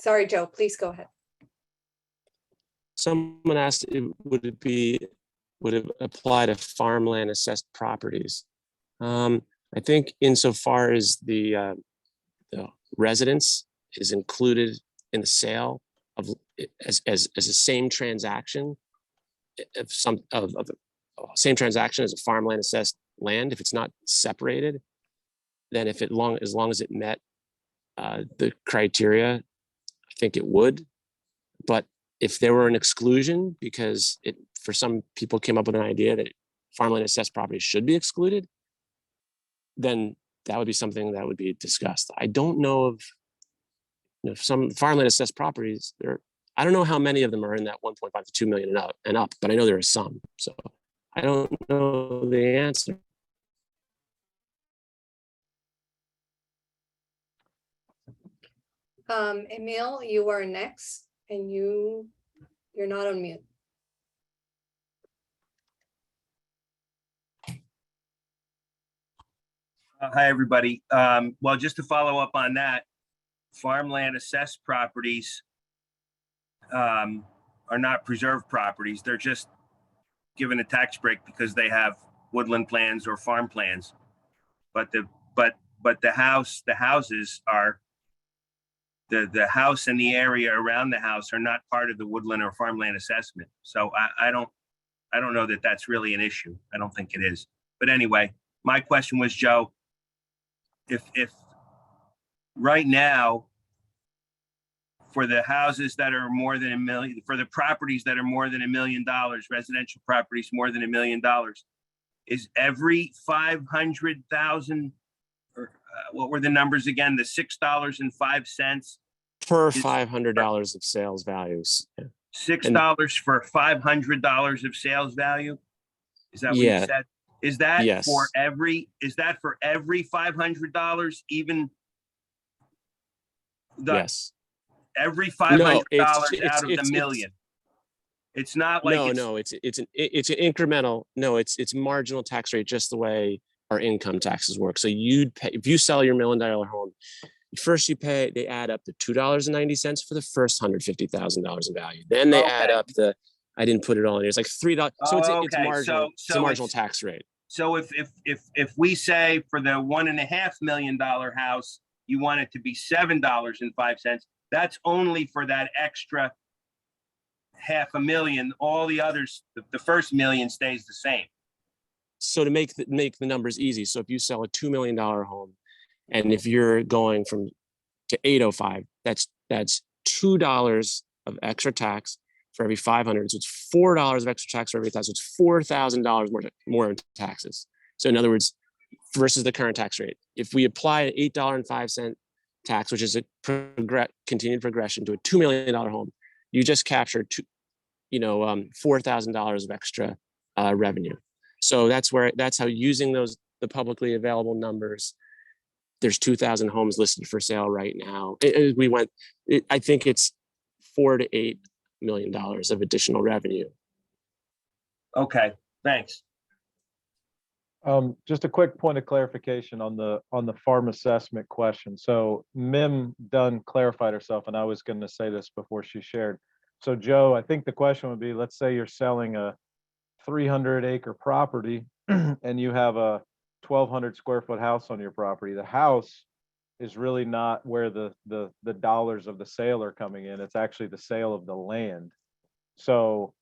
Sorry, Joe, please go ahead. Someone asked, would it apply to farmland assessed properties? I think insofar as the residence is included in the sale of as the same transaction same transaction as a farmland assessed land, if it's not separated, then as long as it met the criteria, I think it would. But if there were an exclusion, because for some people came up with an idea that farmland assessed properties should be excluded, then that would be something that would be discussed. I don't know of some farmland assessed properties. I don't know how many of them are in that 1.5 to 2 million and up, but I know there are some. So I don't know the answer. Emil, you are next, and you're not on mute. Hi, everybody. Well, just to follow up on that, farmland assessed properties are not preserved properties. They're just given a tax break because they have woodland plans or farm plans. But the houses are the house and the area around the house are not part of the woodland or farmland assessment. So I don't know that that's really an issue. I don't think it is. But anyway, my question was, Joe, if right now, for the houses that are more than $1 million, for the properties that are more than $1 million, residential properties more than $1 million, is every 500,000, or what were the numbers again? The $6.05 per $500 of sales values. Yeah. $6 for $500 of sales value. Is that what you said? Is that for every? Is that for every $500? Even yes. Every $500 out of the million. It's not like it's an incremental. No, it's marginal tax rate, just the way our income taxes work. So you'd pay if you sell your $1 million home. First, they add up the $2.90 for the first $150,000 in value. Then they add up I didn't put it all in. It's like $3. So it's marginal. It's a marginal tax rate. So if we say for the $1.5 million house, you want it to be $7.05. That's only for that extra $500,000. All the others, the first million stays the same. So to make the numbers easy, so if you sell a $2 million home, and if you're going to 805, that's $2 of extra tax for every 500. So it's $4 of extra tax for every 1,000. So it's $4,000 more in taxes. So in other words, versus the current tax rate, if we apply an $8.05 tax, which is a continued progression to a $2 million home, you just captured $4,000 of extra revenue. So that's how, using the publicly available numbers, there's 2,000 homes listed for sale right now. I think it's $4 to $8 million of additional revenue. Okay, thanks. Just a quick point of clarification on the farm assessment question. So Mim Dunn clarified herself, and I was going to say this before she shared. So Joe, I think the question would be, let's say you're selling a 300-acre property and you have a 1,200 square foot house on your property. The house is really not where the dollars of the sale are coming in. It's actually the sale of the land. So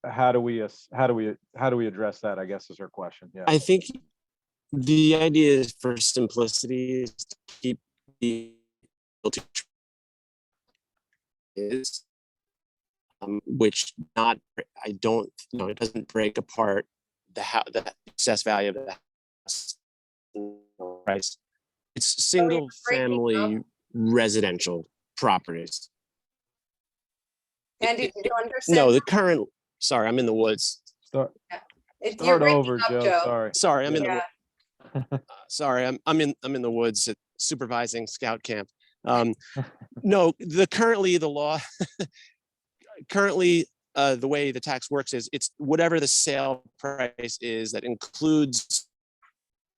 how do we address that, I guess, is her question. Yeah. I think the idea is, for simplicity, is to keep the which it doesn't break apart the assessed value of the house price. It's single family residential properties. Andy, did you understand? No, sorry, I'm in the woods. Start over, Joe. Sorry, I'm in the woods. Sorry, I'm in the woods supervising scout camp. No, currently the way the tax works is it's whatever the sale price is that includes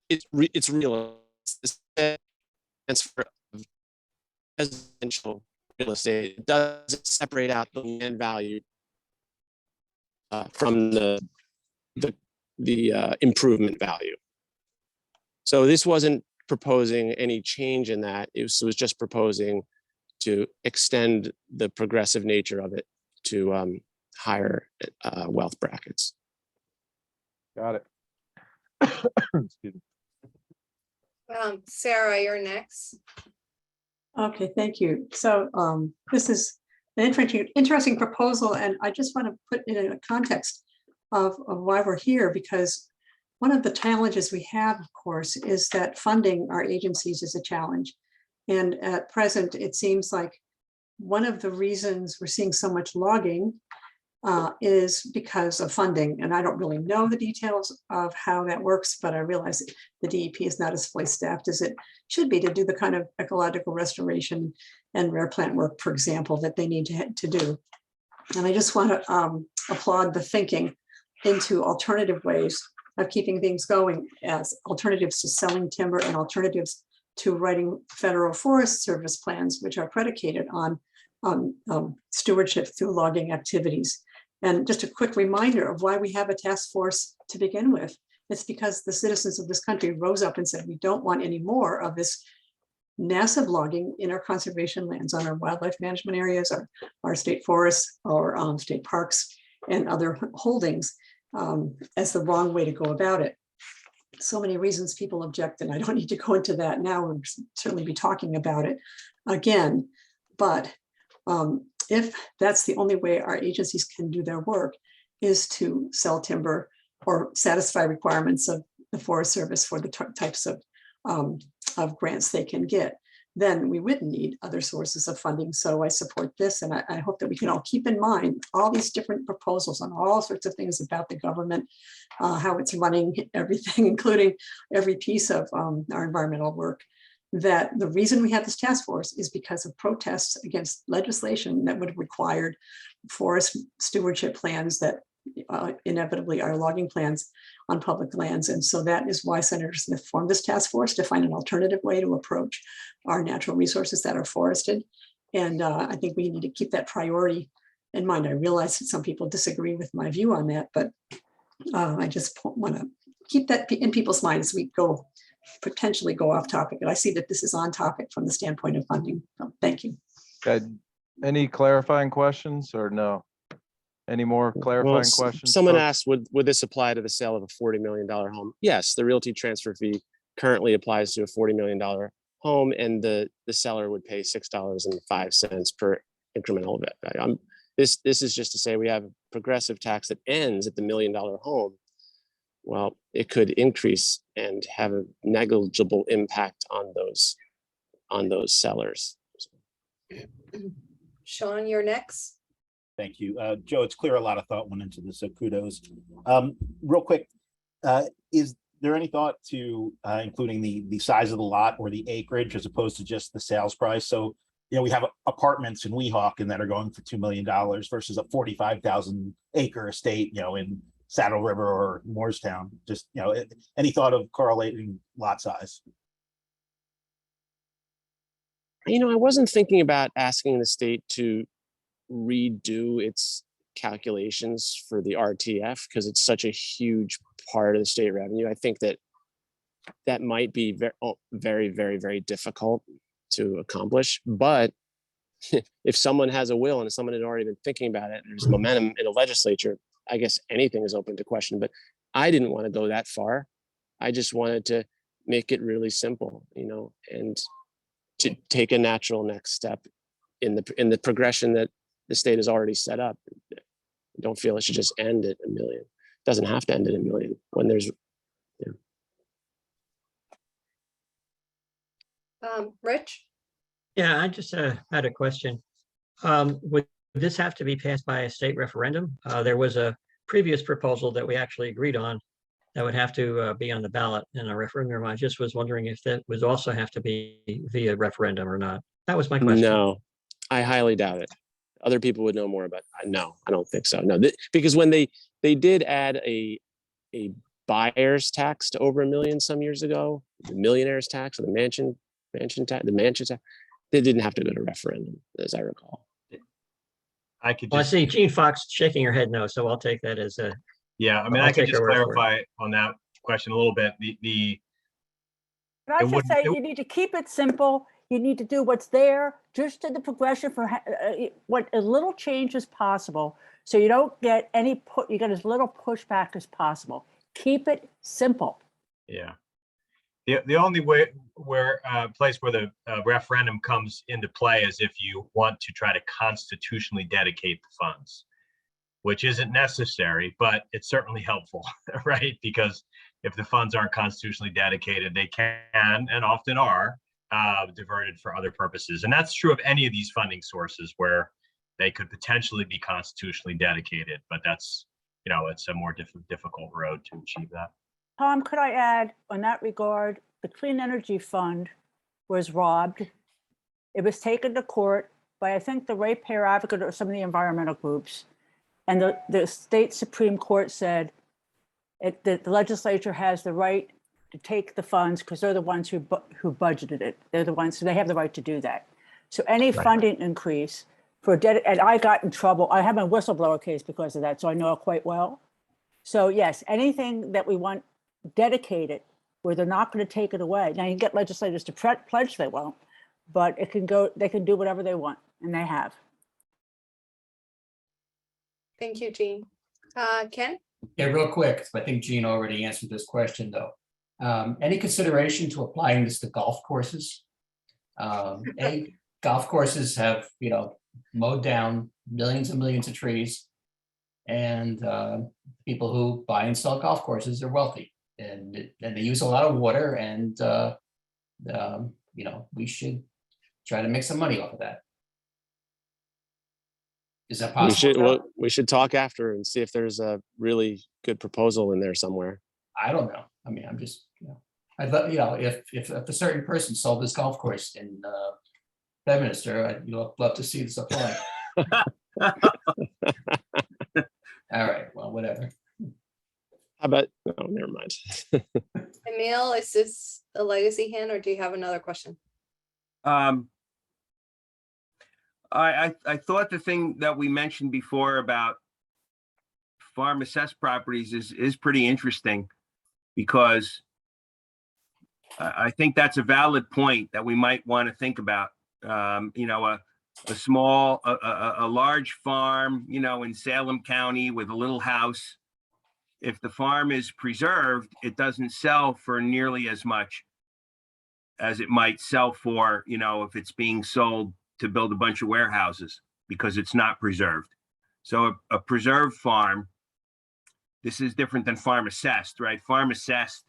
it's real. It's for residential real estate. It doesn't separate out the land value from the improvement value. So this wasn't proposing any change in that. It was just proposing to extend the progressive nature of it to higher wealth brackets. Got it. Excuse me. Sarah, you're next. Okay, thank you. So this is an interesting proposal, and I just want to put it in a context of why we're here, because one of the challenges we have, of course, is that funding our agencies is a challenge. And at present, it seems like one of the reasons we're seeing so much logging is because of funding. And I don't really know the details of how that works, but I realize the DEP is not as fully staffed as it should be to do the kind of ecological restoration and rare plant work, for example, that they need to do. And I just want to applaud the thinking into alternative ways of keeping things going, as alternatives to selling timber and alternatives to writing federal Forest Service plans, which are predicated on stewardship through logging activities. And just a quick reminder of why we have a task force to begin with. It's because the citizens of this country rose up and said, we don't want any more of this massive logging in our conservation lands, on our wildlife management areas, our state forests, or state parks and other holdings, as the wrong way to go about it. So many reasons people object, and I don't need to go into that now. We'll certainly be talking about it again. But if that's the only way our agencies can do their work, is to sell timber or satisfy requirements of the Forest Service for the types of grants they can get, then we wouldn't need other sources of funding. So I support this, and I hope that we can all keep in mind all these different proposals on all sorts of things about the government, how it's running everything, including every piece of our environmental work, that the reason we have this task force is because of protests against legislation that would have required forest stewardship plans that inevitably are logging plans on public lands. And so that is why Senator Smith formed this task force, to find an alternative way to approach our natural resources that are forested. And I think we need to keep that priority in mind. I realize that some people disagree with my view on that, but I just want to keep that in people's minds as we potentially go off topic. And I see that this is on topic from the standpoint of funding. So thank you. Any clarifying questions or no? Any more clarifying questions? Someone folks? asked, would this apply to the sale of a $40 million home? Yes, the realty transfer fee currently applies to a $40 million home, and the seller would pay $6.05 per incremental value. This is just to say we have a progressive tax that ends at the $1 million home. Well, it could increase and have a negligible impact on those sellers. Sean, you're next. Thank you. Joe, it's clear a lot of thought went into this, so kudos. Real quick, is there any thought to including the size of the lot or the acreage as opposed to just the sales price? So, you know, we have apartments in Weehawken that are going for $2 million versus a 45,000 acre estate, you know, in Saddle River or Moorestown. Just, you know, any thought of correlating lot size? You know, I wasn't thinking about asking the state to redo its calculations for the RTF because it's such a huge part of the state revenue. I think that might be very, very, very difficult to accomplish. But if someone has a will and if someone had already been thinking about it, there's momentum in a legislature, I guess anything is open to question. But I didn't want to go that far. I just wanted to make it really simple, you know, and to take a natural next step in the progression that the state has already set up. I don't feel it should just end at $1 million. It doesn't have to end at $1 million when there's, Rich? Yeah, I just had a question. Would this have to be passed by a state referendum? There was a previous proposal that we actually agreed on that would have to be on the ballot in a referendum. I just was wondering if that would also have to be via referendum or not. That was my question. No, I highly doubt it. Other people would know more about it. No, I don't think so. No, because when they did add a buyer's tax to over $1 million some years ago, the millionaire's tax or the mansion tax, They didn't have to go to referendum, as I recall. I could Well, I just, see Gene Fox shaking her head no, so I'll take that as a, yeah, I mean, I'll I could take just her word for it. clarify on that question a little bit. Can I It just wouldn't- say, it- you need to keep it simple. You need to do what's there, just to the progression for what a little change as possible. So you don't get any you get as little pushback as possible. Keep it simple. Yeah. The only way where place where the referendum comes into play is if you want to try to constitutionally dedicate the funds, which isn't necessary, but it's certainly helpful, right? Because if the funds aren't constitutionally dedicated, they can and often are diverted for other purposes. And that's true of any of these funding sources where they could potentially be constitutionally dedicated, but that's, it's a more difficult road to achieve that. Tom, could I add on that regard, the Clean Energy Fund was robbed. It was taken to court by, I think, the ratepayer advocate or some of the environmental groups. And the state Supreme Court said that the legislature has the right to take the funds because they're the ones who budgeted it. They're the ones, so they have the right to do that. So any funding increase for and I got in trouble. I have a whistleblower case because of that, so I know it quite well. So yes, anything that we want dedicated where they're not going to take it away. Now you can get legislators to pledge they won't, but it can go, they can do whatever they want, and they have. Thank you, Jean. Ken? Yeah, real quick, I think Gene already answered this question, though. Any consideration to applying this to golf courses? Golf courses have, mowed down millions and millions of trees. And people who buy and sell golf courses are wealthy. And they use a lot of water, and we should try to make some money off of that. Is that possible? We should talk after and see if there's a really good proposal in there somewhere. I don't know. I mean, I'm just, I'd love, if a certain person sold this golf course in Bedminster, I'd love to see this apply. All right, well, whatever. How about, no, never mind. Emil, is this a legacy hand or do you have another question? I thought the thing that we mentioned before about farm assessed properties is pretty interesting, because I think that's a valid point that we might want to think about. A large farm, in Salem County with a little house. If the farm is preserved, it doesn't sell for nearly as much as it might sell for, if it's being sold to build a bunch of warehouses, because it's not preserved. So a preserved farm, this is different than farm assessed, right? Farm assessed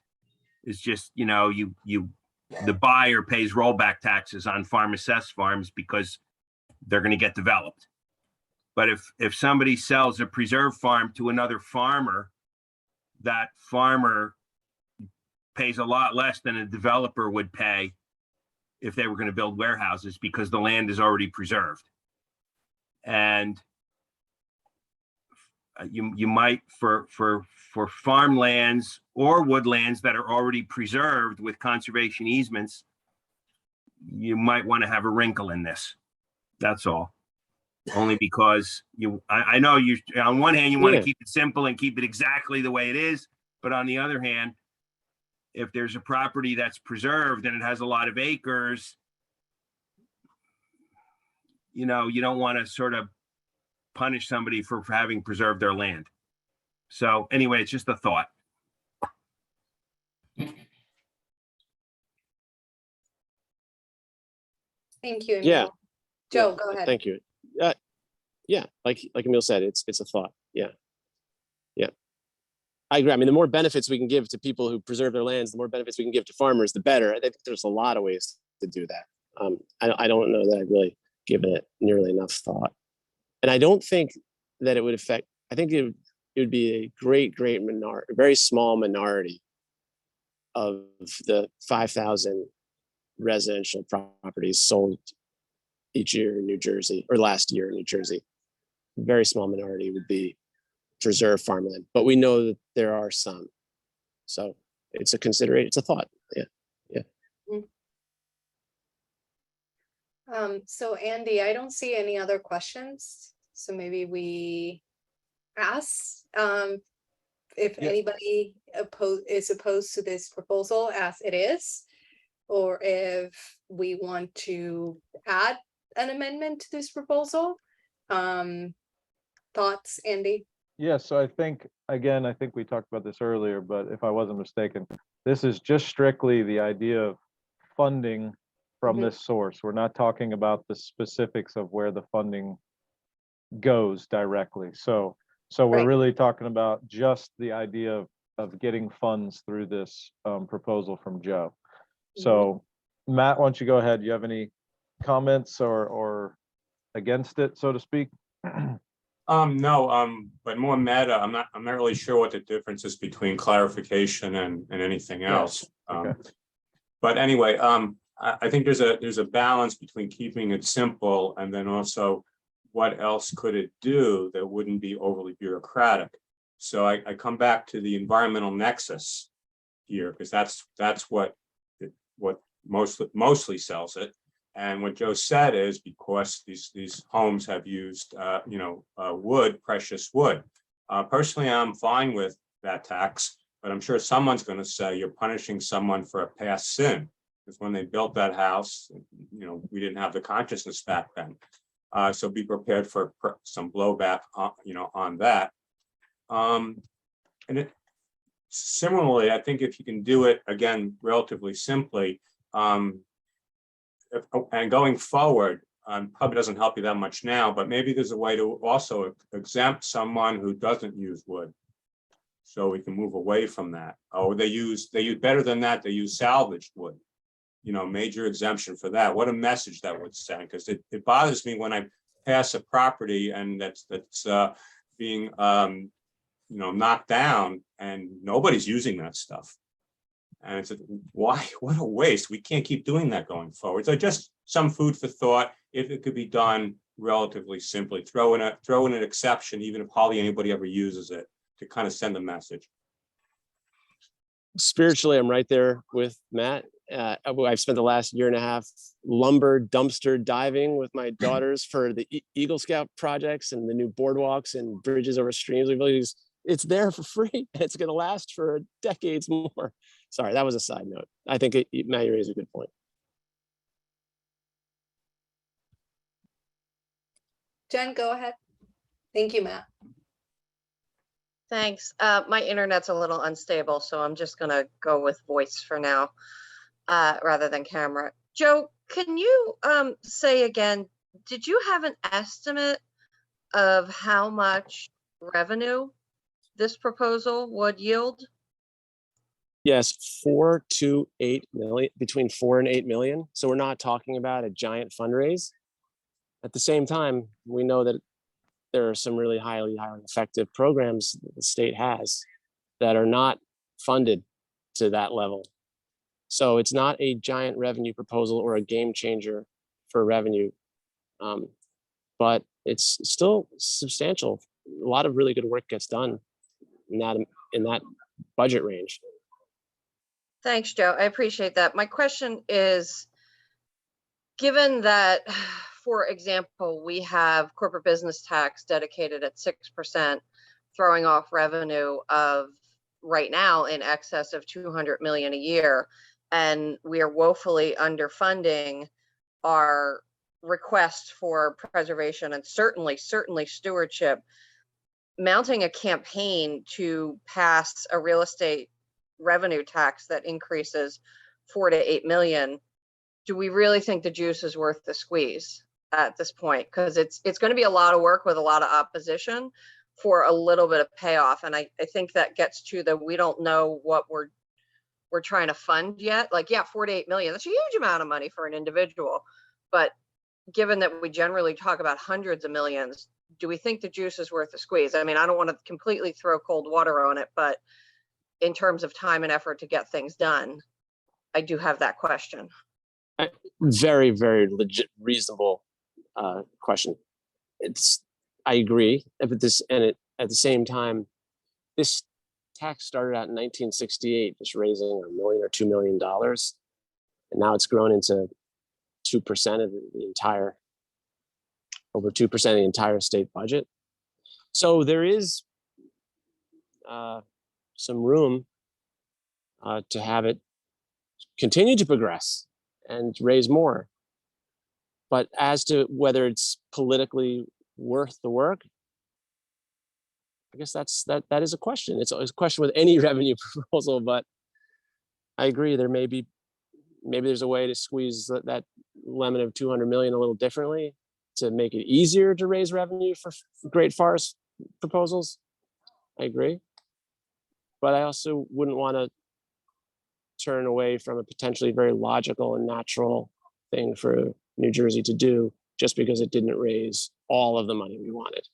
is just, the buyer pays rollback taxes on farm assessed farms because they're going to get developed. But if somebody sells a preserved farm to another farmer, that farmer pays a lot less than a developer would pay if they were going to build warehouses, because the land is already preserved. And you might, for farmlands or woodlands that are already preserved with conservation easements, you might want to have a wrinkle in this. That's all. Only because I know you, on one hand, you want to keep it simple and keep it exactly the way it is. But on the other hand, if there's a property that's preserved and it has a lot of acres, you don't want to sort of punish somebody for having preserved their land. So anyway, it's just a thought. Thank you, Emil. Yeah. Joe, go ahead. Thank you. Yeah, like Emil said, it's a thought. Yeah. I agree. I mean, the more benefits we can give to people who preserve their lands, the more benefits we can give to farmers, the better. I think there's a lot of ways to do that. I don't know that I've really given it nearly enough thought. And I don't think that it would affect, I think it would be a great minority, a very small minority of the 5,000 residential properties sold each year in New Jersey, or last year in New Jersey. A very small minority would be preserved farmland, but we know that there are some. So it's a consideration, it's a thought. Yeah. So Andy, I don't see any other questions. So maybe we ask, if Yeah. anybody is opposed to this proposal as it is, or if we want to add an amendment to this proposal. Thoughts, Andy? Yeah, so I think, again, I think we talked about this earlier, but if I wasn't mistaken, this is just strictly the idea of funding from Mhm. this source. We're not talking about the specifics of where the funding goes directly. So we're Right. really talking about just the idea of getting funds through this proposal from Joe. So Matt, why don't you go ahead? You have any comments or against it, so to speak? No, but more meta, I'm not really sure what the difference is between clarification and anything else. okay. But anyway, I think there's a balance between keeping it simple and then also what else could it do that wouldn't be overly bureaucratic. So I come back to the environmental nexus here, because that's what mostly sells it. And what Joe said is because these homes have used, wood, precious wood. Personally, I'm fine with that tax, but I'm sure someone's going to say you're punishing someone for a past sin. Because when they built that house, we didn't have the consciousness back then. So be prepared for some blowback, on that. And similarly, I think if you can do it again relatively simply, and going forward, probably doesn't help you that much now, but maybe there's a way to also exempt someone who doesn't use wood. So we can move away from that. Oh, they use better than that, they use salvaged wood. Major exemption for that. What a message that would send, because it bothers me when I pass a property and that's being knocked down and nobody's using that stuff. And it's why? What a waste. We can't keep doing that going forward. So just some food for thought. If it could be done relatively simply, throw in an exception, even if hardly anybody ever uses it, to kind of send a message. Spiritually, I'm right there with Matt. I've spent the last year and a half lumber dumpster diving with my daughters for the Eagle Scout projects and the new boardwalks and bridges over streams. It's there for free. And it's going to last for decades more. Sorry, that was a side note. I think Matt, you raised a good point. Jen, go ahead. Thank you, Matt. Thanks. My internet's a little unstable, so I'm just gonna go with voice for now, rather than camera. Joe, can you say again, did you have an estimate of how much revenue this proposal would yield? Yes, 4 to 8 million, between 4 and 8 million. So we're not talking about a giant fundraise. At the same time, we know that there are some really highly effective programs that the state has that are not funded to that level. So it's not a giant revenue proposal or a game changer for revenue, but it's still substantial. A lot of really good work gets done in that budget range. Thanks, Joe. I appreciate that. My question is, given that, for example, we have corporate business tax dedicated at 6%, throwing off revenue of right now in excess of 200 million a year, and we are woefully underfunding our requests for preservation and certainly stewardship, mounting a campaign to pass a real estate revenue tax that increases 4 to 8 million, do we really think the juice is worth the squeeze at this point? Because it's going to be a lot of work with a lot of opposition for a little bit of payoff. And I think that gets to the, we don't know what we're trying to fund yet. Like, yeah, 4 to 8 million, that's a huge amount of money for an individual. But given that we generally talk about hundreds of millions, do we think the juice is worth the squeeze? I mean, I don't want to completely throw cold water on it, but in terms of time and effort to get things done, I do have that question. Very, very legit, reasonable question. I agree, but at the same time, this tax started out in 1968, just raising $1 million or $2 million, and now it's grown into 2% of the entire, over 2% of the entire state budget. So there is some room to have it continue to progress and raise more. But as to whether it's politically worth the work, I guess that is a question. It's a question with any revenue proposal, but I agree there maybe there's a way to squeeze that lemon of 200 million a little differently to make it easier to raise revenue for great forest proposals. I agree. But I also wouldn't want to turn away from a potentially very logical and natural thing for New Jersey to do just because it didn't raise all of the money we wanted.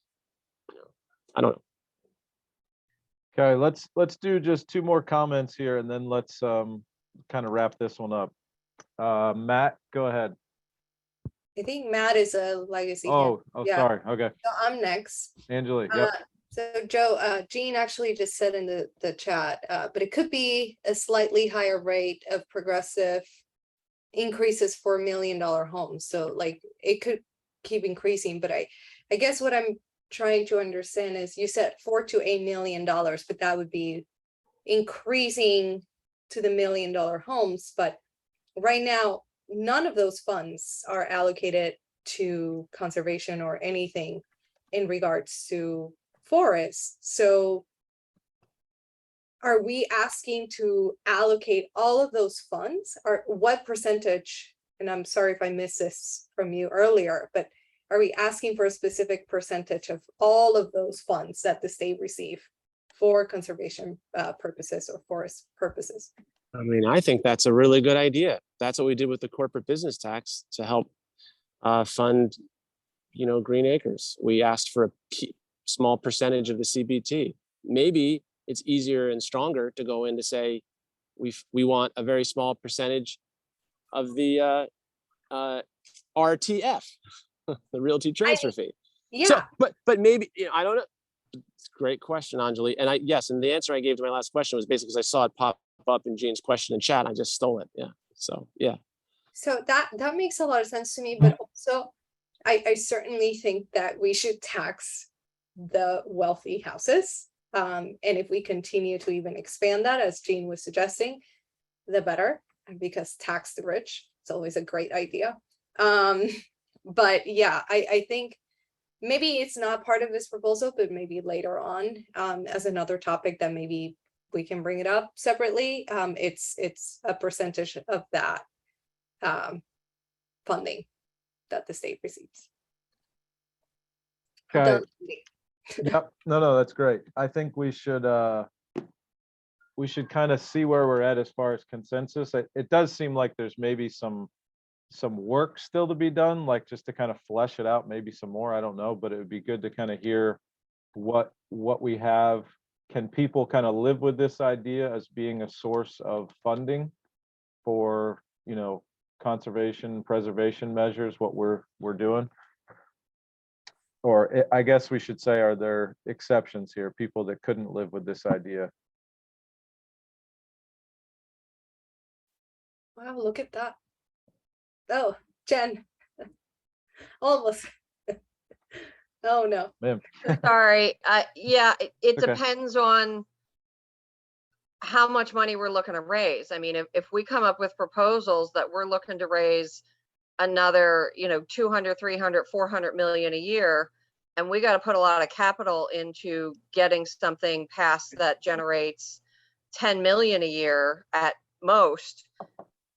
I don't know. Okay, let's do just 2 more comments here and then let's kind of wrap this one up. Matt, go ahead. I think Matt is a legacy. Oh, Yeah. sorry. Okay. So I'm next. Angela, yep. So Joe, Jean actually just said in the chat, but it could be a slightly higher rate of progressive increases for $1 million homes. So like it could keep increasing, but I guess what I'm trying to understand is you said $4 to $8 million, but that would be increasing to the $1 million homes. But right now, none of those funds are allocated to conservation or anything in regards to forests. So are we asking to allocate all of those funds, or what percentage? And I'm sorry if I missed this from you earlier, but are we asking for a specific percentage of all of those funds that the state receive for conservation purposes or forest purposes? I mean, I think that's a really good idea. That's what we did with the corporate business tax to help fund, green acres. We asked for a small percentage of the CBT. Maybe it's easier and stronger to go in to say, we want a very small percentage of the RTF, the realty transfer fee. Yeah. So, but maybe, I don't know. It's a great question, Anjali. And and the answer I gave to my last question was basically because I saw it pop up in Jean's question in chat. I just stole it. Yeah. So, yeah. So that makes a lot of sense to me, but also I certainly think that we should tax the wealthy houses. And if we continue to even expand that, as Jean was suggesting, the better, because tax the rich, it's always a great idea. But yeah, I think maybe it's not part of this proposal, but maybe later on, as another topic that maybe we can bring it up separately. It's a percentage of that funding that the state receives. Okay. Yep. No, that's great. I think we should kind of see where we're at as far as consensus. It does seem like there's maybe some work still to be done, like just to kind of flesh it out, maybe some more, I don't know, but it would be good to kind of hear what we have. Can people kind of live with this idea as being a source of funding for, conservation, preservation measures, what we're doing? Or I guess we should say, are there exceptions here, people that couldn't live with this idea? Wow, look at that. Oh, Jen. Almost. Oh no. Ma'am. Sorry. Yeah, it Okay. depends on how much money we're looking to raise. I mean, if we come up with proposals that we're looking to raise another, 200, 300, 400 million a year, and we got to put a lot of capital into getting something passed that generates 10 million a year at most,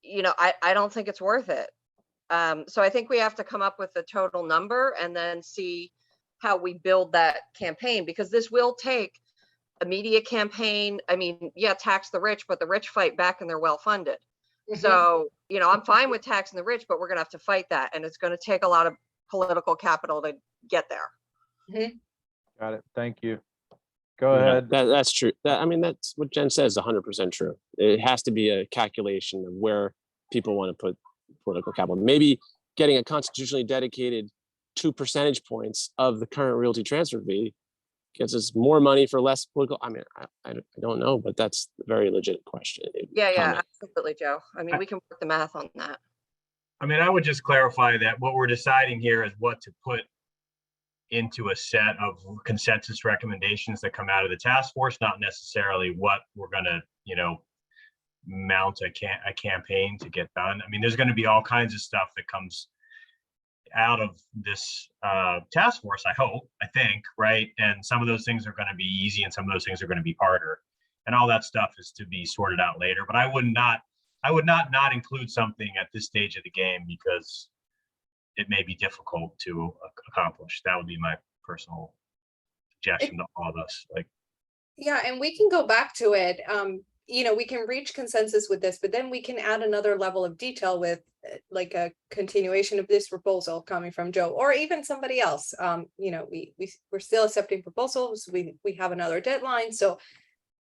I don't think it's worth it. So I think we have to come up with the total number and then see how we build that campaign, because this will take a media campaign. I mean, yeah, tax the rich, but the rich fight back and they're well-funded. So, I'm fine with taxing the rich, but we're going to have to fight that. And it's going to take a lot of political capital to get there. Got it. Thank you. Go ahead. That's true. That's what Jen says, 100% true. It has to be a calculation of where people want to put political capital. Maybe getting a constitutionally dedicated 2 percentage points of the current realty transfer fee gets us more money for less political. I don't know, but that's a very legit question. Yeah, absolutely, Joe. I mean, we can work the math on that. I mean, I would just clarify that what we're deciding here is what to put into a set of consensus recommendations that come out of the task force, not necessarily what we're gonna, mount a campaign to get done. I mean, there's gonna be all kinds of stuff that comes out of this task force, I think, right? And some of those things are gonna be easy and some of those things are gonna be harder. And all that stuff is to be sorted out later, but I would not include something at this stage of the game because it may be difficult to accomplish. That would be my personal suggestion to all of us. Yeah, and we can go back to it. We can reach consensus with this, but then we can add another level of detail with like a continuation of this proposal coming from Joe or even somebody else. We're still accepting proposals. We have another deadline, so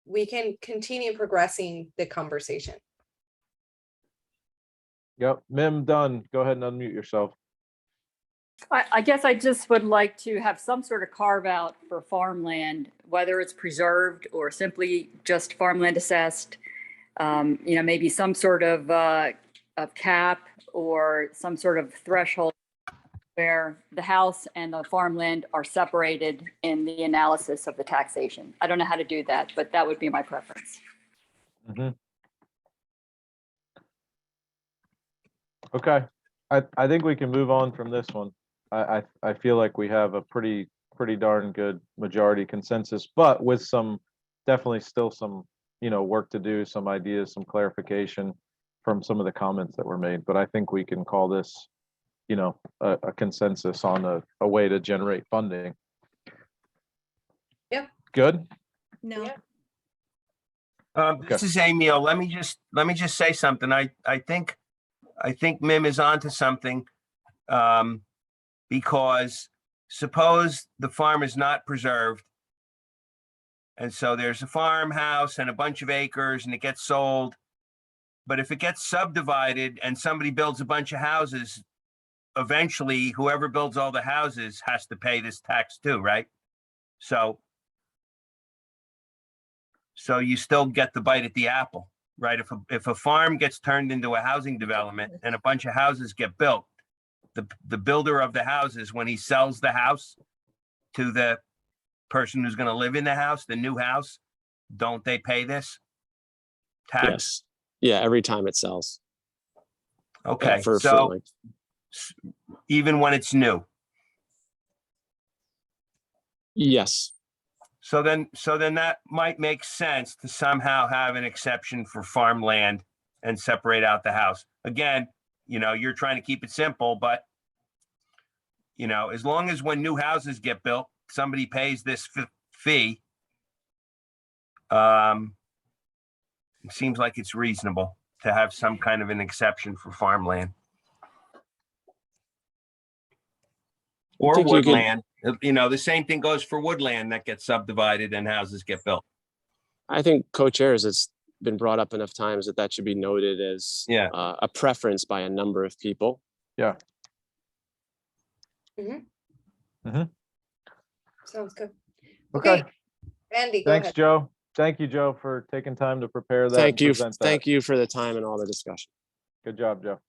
we can continue progressing the conversation. Yep, Mim Dunn, go ahead and unmute yourself. I guess I just would like to have some sort of carve out for farmland, whether it's preserved or simply just farmland assessed. Maybe some sort of cap or some sort of threshold where the house and the farmland are separated in the analysis of the taxation. I don't know how to do that, but that would be my preference. Mhm. Okay, I think we can move on from this one. I feel like we have a pretty darn good majority consensus, but with definitely still some, work to do, some ideas, some clarification from some of the comments that were made. But I think we can call this, a consensus on a way to generate funding. Yep. Good? No. This is Emil. Let me just say something. I think Mim is onto something. Because suppose the farm is not preserved. And so there's a farmhouse and a bunch of acres and it gets sold. But if it gets subdivided and somebody builds a bunch of houses, eventually whoever builds all the houses has to pay this tax too, right? So you still get the bite at the apple, right? If a farm gets turned into a housing development and a bunch of houses get built, the builder of the houses, when he sells the house to the person who's going to live in the house, the new house, don't they pay this tax? Yes. Yeah, every time it sells. Okay, For so like, even when it's new. yes. So then that might make sense to somehow have an exception for farmland and separate out the house. Again, you're trying to keep it simple, but as long as when new houses get built, somebody pays this fee, it seems like it's reasonable to have some kind of an exception for farmland. Or think you could- woodland. The same thing goes for woodland that gets subdivided and houses get built. I think co-chairs, it's been brought up enough times that should be noted as a preference by a number of people. Yeah. Sounds good. Okay. Andy, go Thanks, ahead. Joe. Thank you, Joe, for taking time to prepare that. Thank and you. present that. Thank you for the time and all the discussion. Good job, Joe.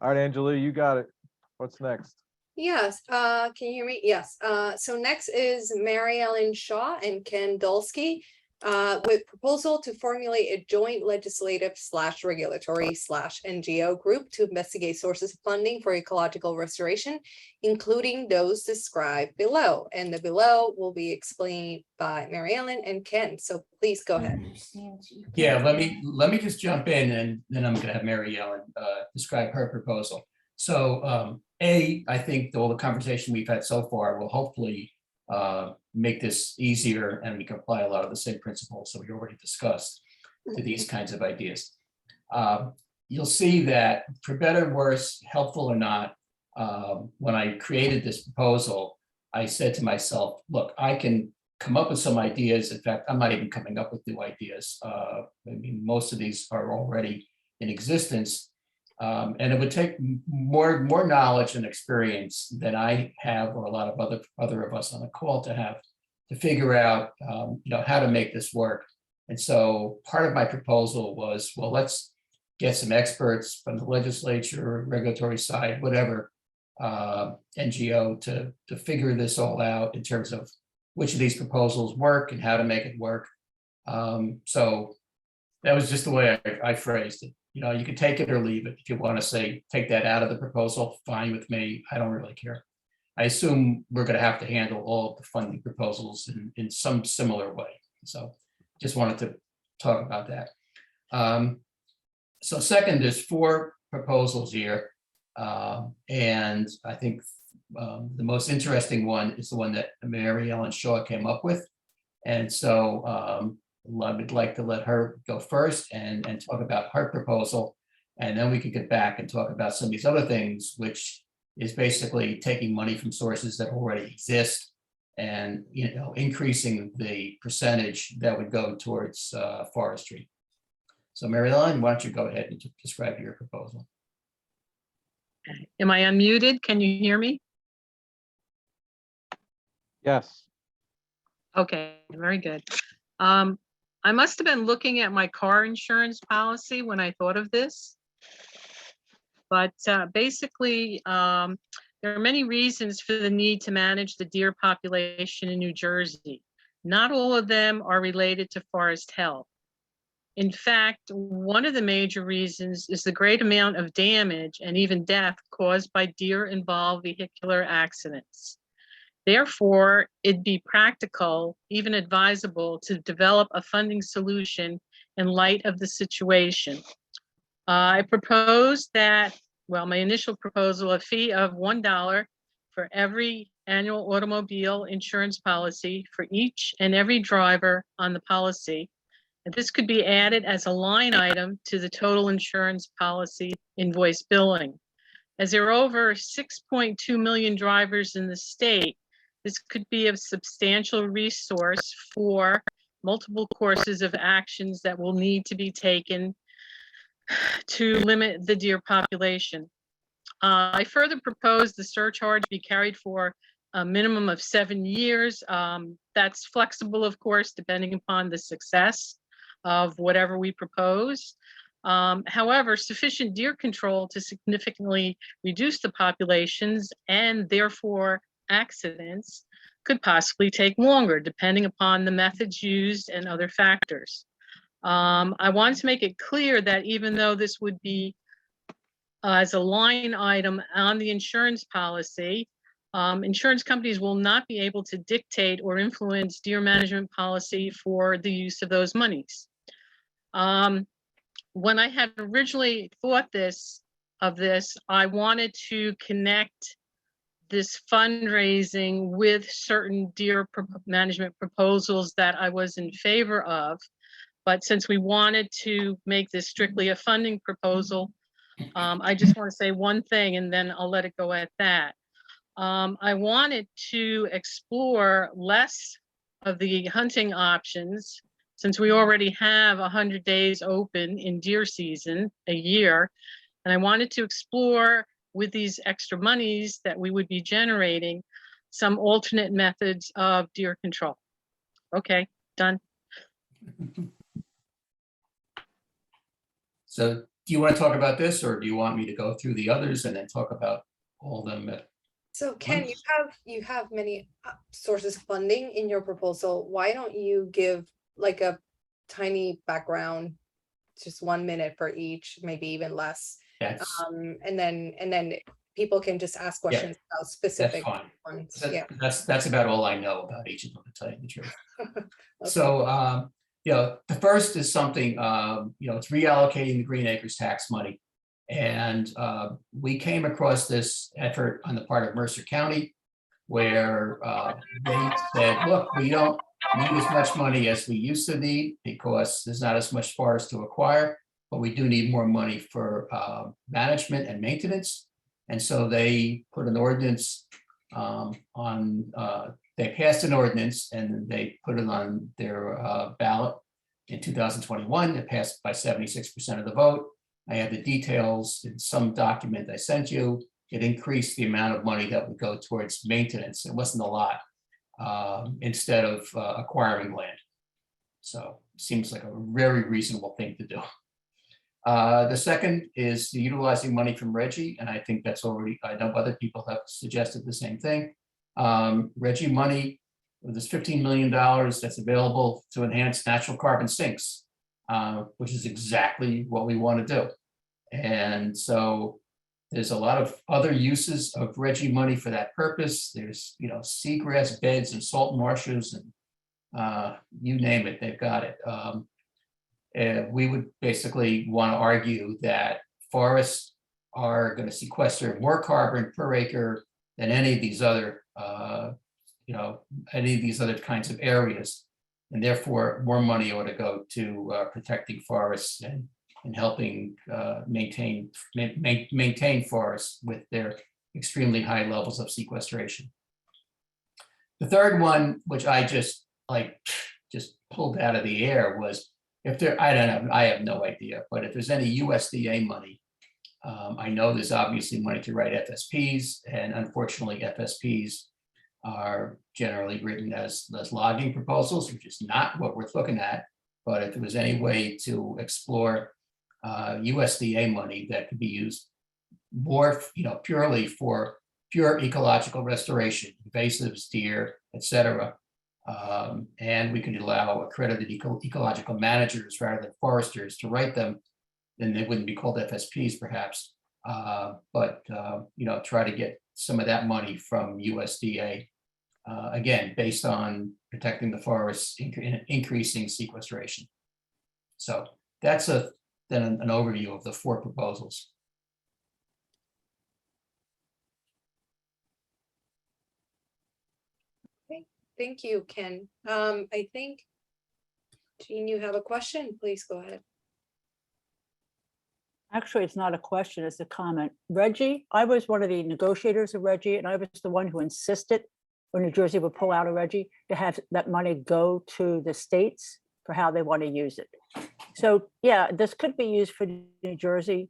All right, Anjali, you got it. What's next? Yes, can you hear me? Yes, so next is Mary Ellen Shaw and Ken Dulski with proposal to formulate a joint legislative / regulatory / NGO group to investigate sources of funding for ecological restoration, including those described below. And the below will be explained by Mary Ellen and Ken. So please go ahead. Yeah, let me just jump in and then I'm gonna have Mary Ellen describe her proposal. So I think all the conversation we've had so far will hopefully make this easier and we can apply a lot of the same principles that we already discussed to these kinds of ideas. You'll see that for better or worse, helpful or not, when I created this proposal, I said to myself, look, I can come up with some ideas. In fact, I'm not even coming up with new ideas. I mean, most of these are already in existence. And it would take more knowledge and experience than I have, or a lot of other of us on the call to have, to figure out, how to make this work. And so part of my proposal was, well, let's get some experts from the legislature, regulatory side, whatever, NGO to figure this all out in terms of which of these proposals work and how to make it work. So that was just the way I phrased it. You know, you can take it or leave it. If you want to say, take that out of the proposal, fine with me. I don't really care. I assume we're going to have to handle all of the funding proposals in some similar way. So just wanted to talk about that. So second, there's 4 proposals here. And I think the most interesting one is the one that Mary Ellen Shaw came up with. And so I would like to let her go first and talk about her proposal. And then we could get back and talk about some of these other things, which is basically taking money from sources that already exist and, you know, increasing the percentage that would go towards forestry. So Mary Ellen, why don't you go ahead and describe your proposal? Am I unmuted? Can you hear me? Yes. Okay, very good. I must have been looking at my car insurance policy when I thought of this. But basically, there are many reasons for the need to manage the deer population in New Jersey. Not all of them are related to forest health. In fact, one of the major reasons is the great amount of damage and even death caused by deer-involved vehicular accidents. Therefore, it'd be practical, even advisable, to develop a funding solution in light of the situation. I proposed that, well, my initial proposal, a fee of $1 for every annual automobile insurance policy for each and every driver on the policy. And this could be added as a line item to the total insurance policy invoice billing. As there are over 6.2 million drivers in the state, this could be a substantial resource for multiple courses of actions that will need to be taken to limit the deer population. I further propose the surcharge be carried for a minimum of 7 years. That's flexible, of course, depending upon the success of whatever we propose. However, sufficient deer control to significantly reduce the populations and therefore accidents could possibly take longer, depending upon the methods used and other factors. I wanted to make it clear that even though this would be as a line item on the insurance policy, insurance companies will not be able to dictate or influence deer management policy for the use of those monies. When I had originally thought of this, I wanted to connect this fundraising with certain deer management proposals that I was in favor of. But since we wanted to make this strictly a funding proposal, I just want to say one thing and then I'll let it go at that. I wanted to explore less of the hunting options since we already have 100 days open in deer season a year. And I wanted to explore with these extra monies that we would be generating some alternate methods of deer control. Okay, done. So do you want to talk about this or do you want me to go through the others and then talk about all of them? So Ken, you have many sources of funding in your proposal. Why don't you give like a tiny background, just 1 minute for each, maybe even less. And then people can just ask questions about specific ones. That's about all I know about each of them, to tell you the truth. Okay. So the first is something, it's reallocating the Green Acres tax money. And we came across this effort on the part of Mercer County, where they said, look, we don't need as much money as we used to need because there's not as much forest to acquire, but we do need more money for management and maintenance. And so they put an ordinance they passed an ordinance and they put it on their ballot in 2021. It passed by 76% of the vote. I have the details in some document I sent you. It increased the amount of money that would go towards maintenance. It wasn't a lot instead of acquiring land. So it seems like a very reasonable thing to do. The second is utilizing money from Reggie, and I think that's already, I know other people have suggested the same thing. Reggie money, there's $15 million that's available to enhance natural carbon sinks, which is exactly what we want to do. And so there's a lot of other uses of Reggie money for that purpose. There's, seagrass beds and salt marshes and you name it, they've got it. And we would basically want to argue that forests are going to sequester more carbon per acre than any of these other, any of these other kinds of areas. And therefore, more money ought to go to protecting forests and helping maintain forests with their extremely high levels of sequestration. The third one, which I just pulled out of the air, was if there, I have no idea, but if there's any USDA money, I know there's obviously money to write FSPs, and unfortunately FSPs are generally written as logging proposals, which is not what we're looking at. But if there was any way to explore USDA money that could be used more, purely for pure ecological restoration, invasives, deer, etc. And we could allow accredited ecological managers rather than foresters to write them, then they wouldn't be called FSPs perhaps. But try to get some of that money from USDA, again, based on protecting the forests, increasing sequestration. So that's then an overview of the 4 proposals. Thank you, Ken. I think, Jean, you have a question, please go ahead. Actually, it's not a question, it's a comment. Reggie, I was one of the negotiators of Reggie, and I was the one who insisted when New Jersey would pull out of Reggie to have that money go to the states for how they want to use it. So yeah, this could be used for New Jersey,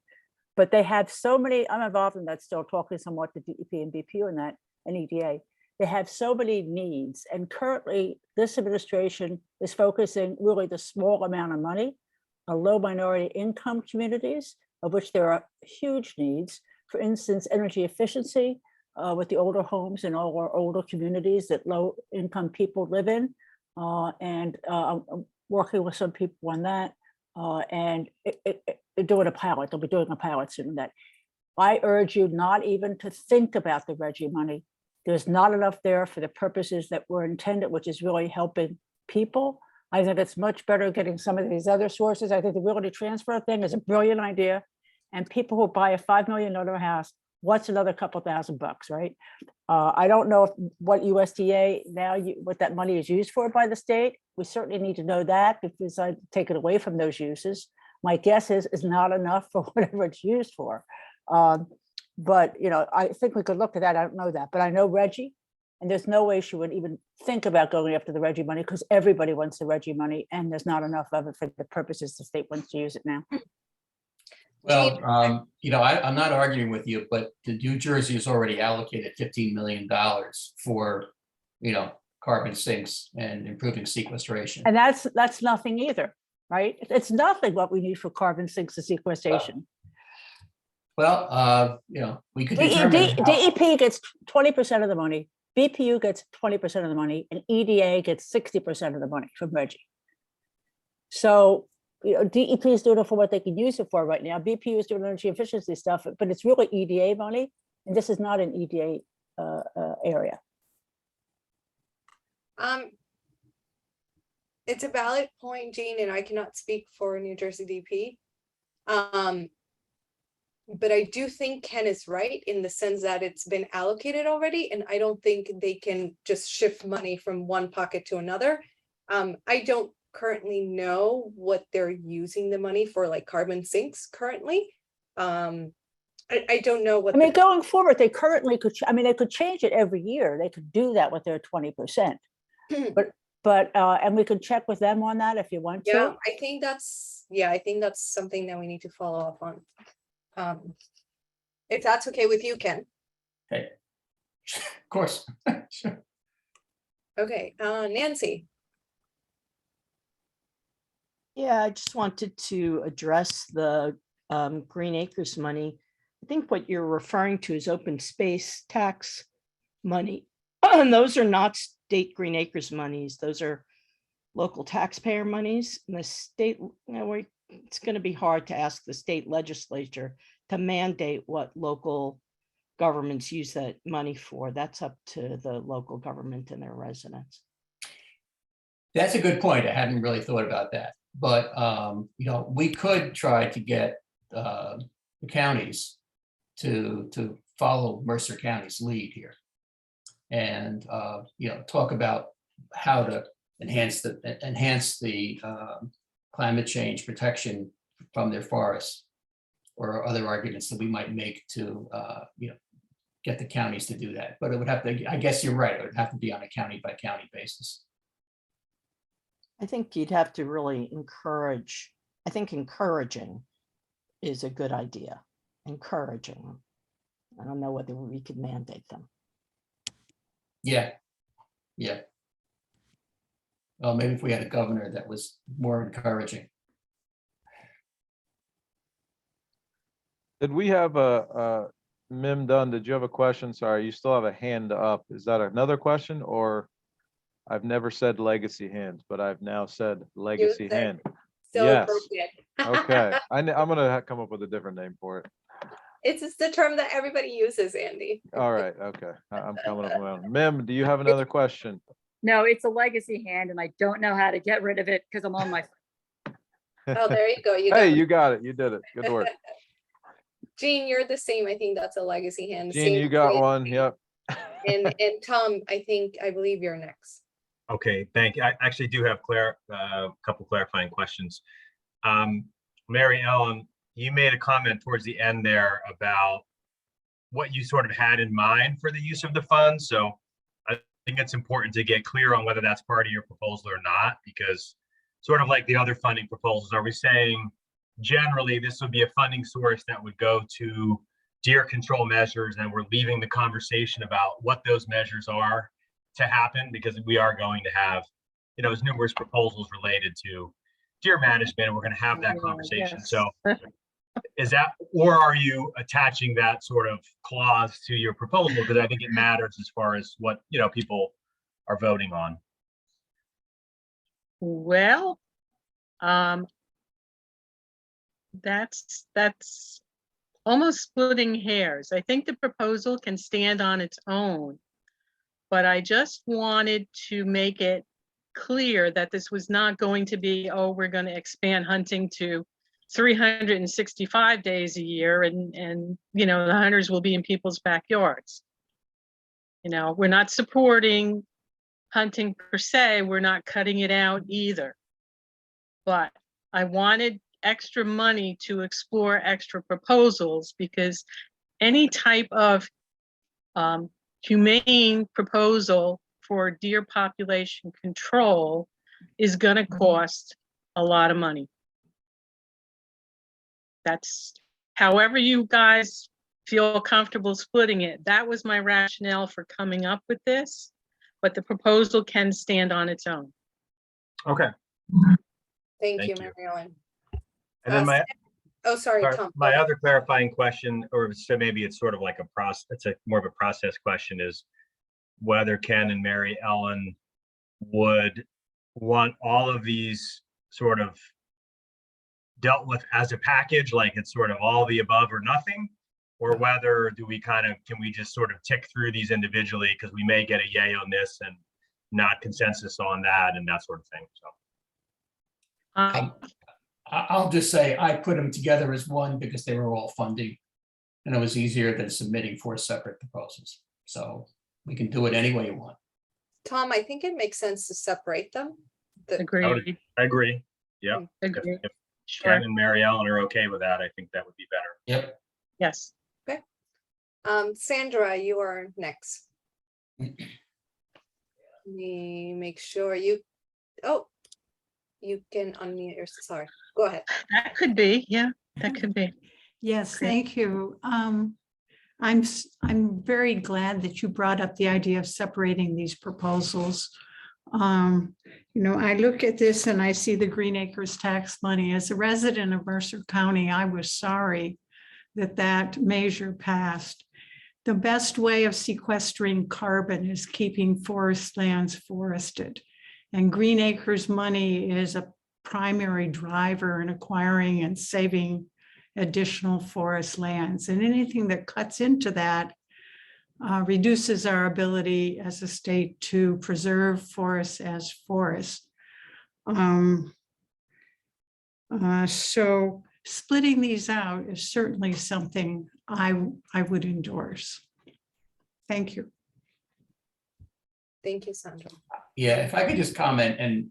but they have so many, I'm involved in that still, talking somewhat to DEP and BP on that, and EDA. They have so many needs, and currently this administration is focusing really the small amount of money on low minority income communities, of which there are huge needs. For instance, energy efficiency with the older homes in all our older communities that low income people live in. And I'm working with some people on that. And they're doing a pilot. They'll be doing a pilot soon on that. I urge you not even to think about the Reggie money. There's not enough there for the purposes that were intended, which is really helping people. I think it's much better getting some of these other sources. I think the ability transfer thing is a brilliant idea. And people who buy a $5 million house, what's another couple $1,000 bucks, right? I don't know what USDA now, what that money is used for by the state. We certainly need to know that if we decide to take it away from those uses. My guess is not enough for whatever it's used for. But I think we could look at that. I don't know that, but I know Reggie, and there's no way she would even think about going after the Reggie money because everybody wants the Reggie money, and there's not enough of it for the purposes the state wants to use it now. Well, I'm not arguing with you, but the New Jersey has already allocated $15 million for, carbon sinks and improving sequestration. And that's nothing either, right? It's nothing what we need for carbon sinks and sequestration. Well, we could determine DEP gets 20% of the money, BPU gets 20% of the money, and EDA gets 60% of the money from Reggie. So, DEP is doing it for what they can use it for right now. BPU is doing energy efficiency stuff, but it's really EDA money, and this is not an EDA area. It's a valid point, Jean, and I cannot speak for New Jersey DP. But I do think Ken is right in the sense that it's been allocated already, and I don't think they can just shift money from one pocket to another. I don't currently know what they're using the money for, like carbon sinks currently. I don't know what. I mean, going forward, they currently could. They could change it every year. They could do that with their 20%. But and we could check with them on that if you want to. Yeah, I think that's something that we need to follow up on. If that's okay with you, Ken. Okay. Of course. Sure. Okay, Nancy. Yeah, I just wanted to address the Green Acres money, I think what you're referring to is open space tax money. And those are not state Green Acres monies. Those are local taxpayer monies. And the state, it's going to be hard to ask the state legislature to mandate what local governments use that money for. That's up to the local government and their residents. That's a good point. I hadn't really thought about that. But, we could try to get the counties to follow Mercer County's lead here. And, talk about how to enhance the climate change protection from their forests, or other arguments that we might make to, get the counties to do that. But it would have to, I guess you're right, it would have to be on a county by county basis. I think you'd have to really encourage, I think encouraging is a good idea. Encouraging. I don't know whether we could mandate them. Yeah. Well, maybe if we had a governor that was more encouraging. Did we have a Mim Dunn, did you have a question? Sorry, you still have a hand up. Is that another question, or I've never said legacy hands, but I've now said legacy hand. So Yes. appropriate. Okay, I'm gonna come up with a different name for it. It's just the term that everybody uses, Andy. All right, okay, I'm coming up with my own. Mim, do you have another question? No, it's a legacy hand and I don't know how to get rid of it because I'm on my. Oh, there you go. Hey, you got it. You did it. Good work. Jean, you're the same. I think that's a legacy hand. Gene, Same you got with- one. Yep. And Tom, I believe you're next. Okay, thank you. I actually do have a couple clarifying questions. Mary Ellen, you made a comment towards the end there about what you sort of had in mind for the use of the funds. So I think it's important to get clear on whether that's part of your proposal or not, because sort of like the other funding proposals, are we saying generally this would be a funding source that would go to deer control measures, and we're leaving the conversation about what those measures are to happen, because we are going to have, there's numerous proposals related to deer management, and we're going to have that conversation. Yes. So is that, or are you attaching that sort of clause to your proposal? Because I think it matters as far as what, people are voting on. Well, that's almost splitting hairs. I think the proposal can stand on its own, but I just wanted to make it clear that this was not going to be, oh, we're going to expand hunting to 365 days a year and the hunters will be in people's backyards. We're not supporting hunting per se, we're not cutting it out either. But I wanted extra money to explore extra proposals, because any type of humane proposal for deer population control is going to cost a lot of money. That's however you guys feel comfortable splitting it. That was my rationale for coming up with this, but the proposal can stand on its own. Okay. Thank Thank you, you. Mary Ellen. And then Sorry, Tom. my other clarifying question, or so maybe it's sort of like it's more of a process question, is whether Ken and Mary Ellen would want all of these sort of dealt with as a package, like it's sort of all the above or nothing, or whether can we just sort of tick through these individually, because we may get a yay on this and not consensus on that and that sort of thing. So I'll just say I put them together as one because they were all funding, and it was easier than submitting 4 separate proposals. So we can do it any way you want. Tom, I think it makes sense to separate them. Agreed. I agree. Yep. Agreed. If Sure. Ken and Mary Ellen are okay with that, I think that would be better. Yep. Yes. Okay. Sandra, you are next. Let me make sure you can unmute yourself. Sorry, go ahead. That could be, yeah, that could be. Yes, Great. thank you. I'm very glad that you brought up the idea of separating these proposals. You know, I look at this and I see the Green Acres tax money. As a resident of Mercer County, I was sorry that that measure passed. The best way of sequestering carbon is keeping forest lands forested. And Green Acres money is a primary driver in acquiring and saving additional forest lands. And anything that cuts into that reduces our ability as a state to preserve forests as forests. So splitting these out is certainly something I would endorse. Thank you. Thank you, Sandra. Yeah, if I could just comment, and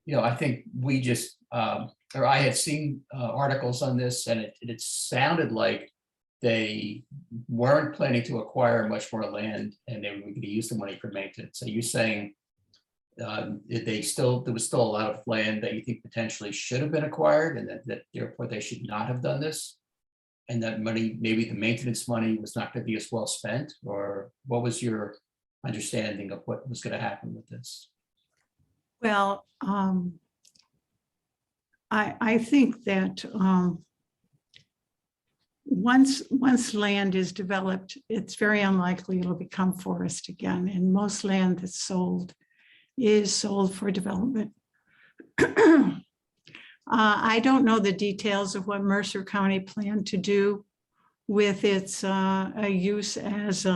you know, I think we just or I had seen articles on this, and it sounded like they weren't planning to acquire much more land, and they were going to use the money for maintenance. So you're saying there was still a lot of land that you think potentially should have been acquired, and that therefore they should not have done this, and that money, maybe the maintenance money, was not going to be as well spent? Or what was your understanding of what was going to happen with this? Well, I think that once land is developed, it's very unlikely it'll become forest again. And most land that's sold is sold for development. I don't know the details of what Mercer County planned to do with its use as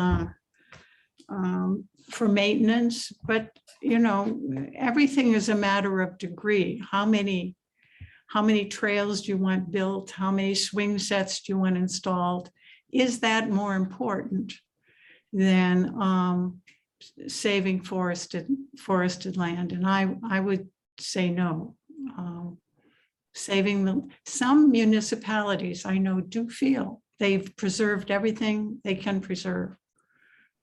for maintenance, but you know, everything is a matter of degree. How many trails do you want built? How many swing sets do you want installed? Is that more important than saving forested land? And I would say no. Saving them. Some municipalities I know do feel they've preserved everything they can preserve,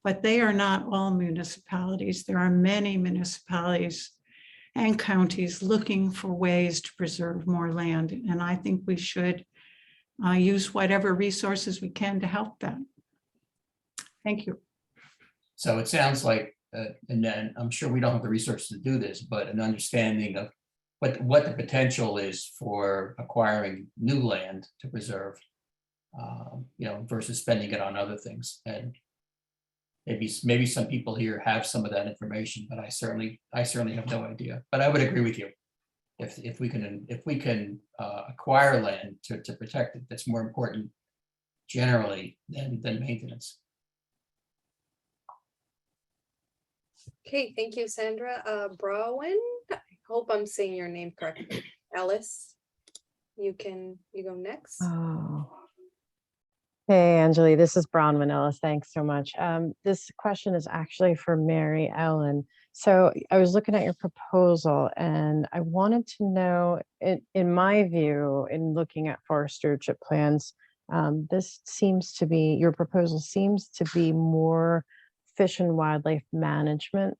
but they are not all municipalities. There are many municipalities and counties looking for ways to preserve more land. And I think we should use whatever resources we can to help that. Thank you. So it sounds like, and then I'm sure we don't have the resources to do this, but an understanding of what the potential is for acquiring new land to preserve, you know, versus spending it on other things. And maybe some people here have some of that information, but I certainly have no idea. But I would agree with you. If we can acquire land to protect it, that's more important generally than maintenance. Okay, thank you, Sandra. Browen, I hope I'm saying your name correctly. Alice, you go next. Oh. Hey, Anjali, this is Bronwyn Ellis. Thanks so much. This question is actually for Mary Ellen. So I was looking at your proposal and I wanted to know, in my view, in looking at forest stewardship plans, this seems to be, your proposal seems to be more fish and wildlife management,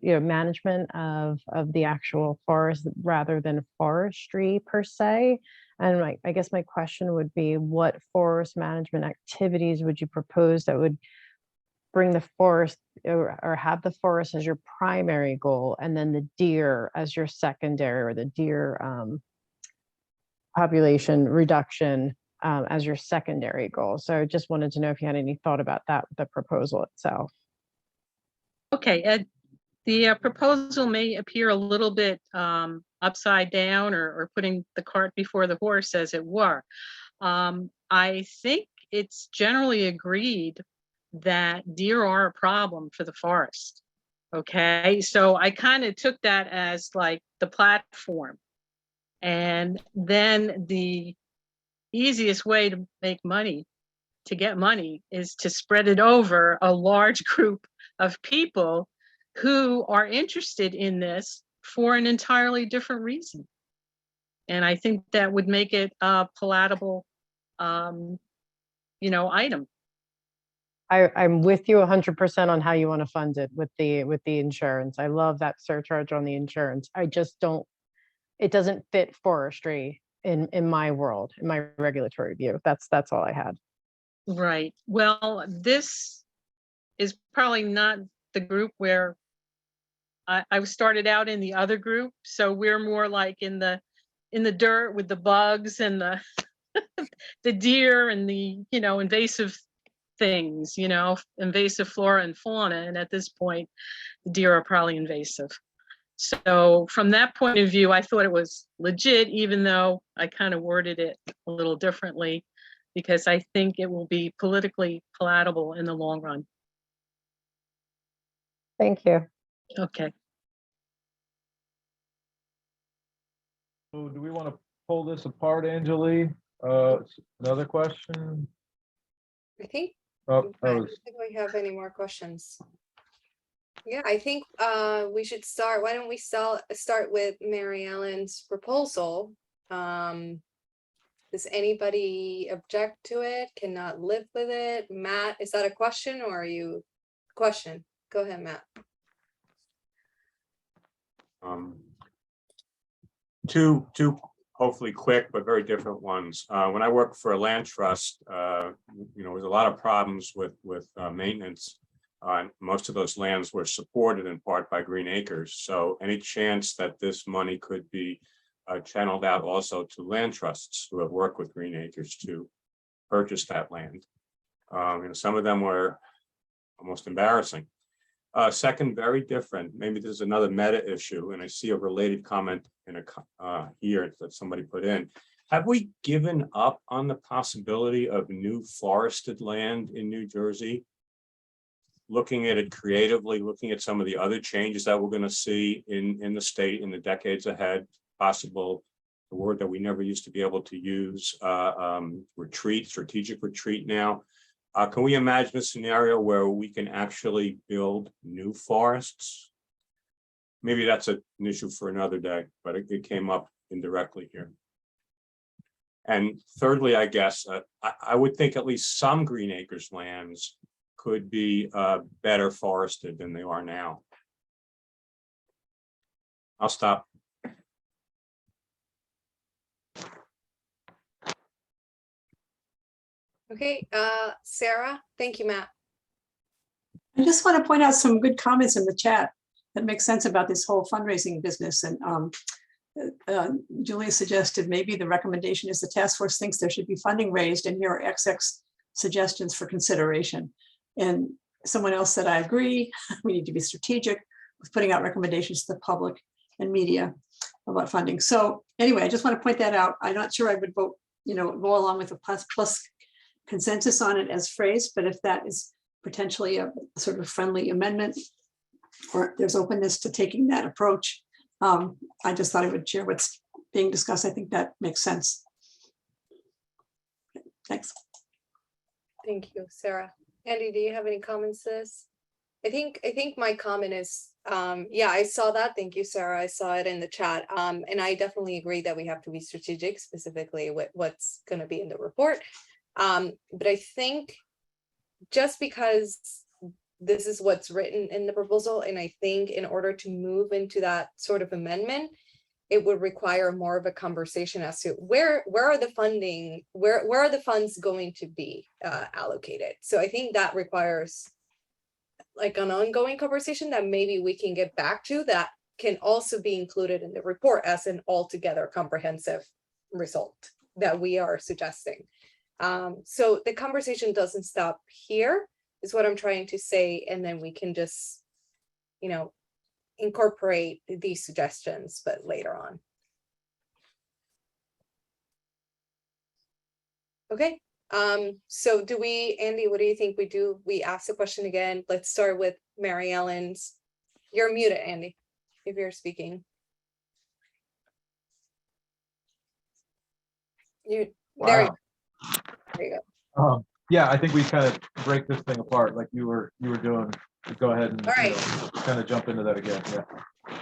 management of the actual forest rather than forestry per se. And I guess my question would be, what forest management activities would you propose that would bring the forest or have the forest as your primary goal, and then the deer as your secondary, or the deer population reduction as your secondary goal? So I just wanted to know if you had any thought about that, the proposal itself. Okay, Ed, the proposal may appear a little bit upside down, or putting the cart before the horse, as it were. I think it's generally agreed that deer are a problem for the forest. Okay, so I kind of took that as like the platform. And then the easiest way to make money, to get money, is to spread it over a large group of people who are interested in this for an entirely different reason. And I think that would make it a palatable, item. I'm with you 100% on how you want to fund it with the insurance. I love that surcharge on the insurance. I just don't, it doesn't fit forestry in my world, in my regulatory view. That's all I had. Right. Well, this is probably not the group where I started out in the other group, so we're more like in the dirt with the bugs and the the deer and the, you know, invasive things, you know, invasive flora and fauna. And at this point, the deer are probably invasive. So from that point of view, I thought it was legit, even though I kind of worded it a little differently, because I think it will be politically palatable in the long run. Thank you. Okay. So do we want to pull this apart, Anjali? Another question? I think, Oh, I that don't was, think we have any more questions. Yeah, I think we should start. Why don't we start with Mary Ellen's proposal? Does anybody object to it? Cannot live with it? Matt, is that a question or are you? Question. Go ahead, Matt. Two hopefully quick but very different ones. When I worked for a land trust, you know, there was a lot of problems with maintenance. Most of those lands were supported in part by Green Acres. So any chance that this money could be channeled out also to land trusts who have worked with Green Acres to purchase that land? You know, some of them were almost embarrassing. Second, very different. Maybe this is another meta issue, and I see a related comment in a here that somebody put in. Have we given up on the possibility of new forested land in New Jersey? Looking at it creatively, looking at some of the other changes that we're going to see in the state in the decades ahead, possible, the word that we never used to be able to use, retreat, strategic retreat now. Can we imagine a scenario where we can actually build new forests? Maybe that's an issue for another day, but it came up indirectly here. And thirdly, I guess, I would think at least some Green Acres lands could be better forested than they are now. I'll stop. Okay, Sarah, thank you, Matt. I just want to point out some good comments in the chat that make sense about this whole fundraising business. And Julia suggested maybe the recommendation is the task force thinks there should be funding raised, and here are XX suggestions for consideration. And someone else said, I agree, we need to be strategic with putting out recommendations to the public and media about funding. So anyway, I just want to point that out. I'm not sure I would vote, you know, go along with a plus consensus on it as phrased, but if that is potentially a sort of friendly amendment, or there's openness to taking that approach, I just thought I would share what's being discussed. I think that makes sense. Thanks. Thank you, Sarah. Andy, do you have any comments to this? I think my comment is, yeah, I saw that. Thank you, Sarah. I saw it in the chat. And I definitely agree that we have to be strategic, specifically with what's going to be in the report. But I think just because this is what's written in the proposal, and I think in order to move into that sort of amendment, it would require more of a conversation as to where are the funding, where are the funds going to be allocated. So I think that requires like an ongoing conversation that maybe we can get back to, that can also be included in the report as an altogether comprehensive result that we are suggesting. So the conversation doesn't stop here, is what I'm trying to say, and then we can just, you know, incorporate these suggestions, but later on. Okay, so do we, Andy, what do you think we do? We ask the question again. Let's start with Mary Ellen's. You're muted, Andy, if you're speaking. You, there you go. Yeah, I think we kind of break this thing apart like you were doing. Go ahead and all right, kind of jump into that again. Yeah.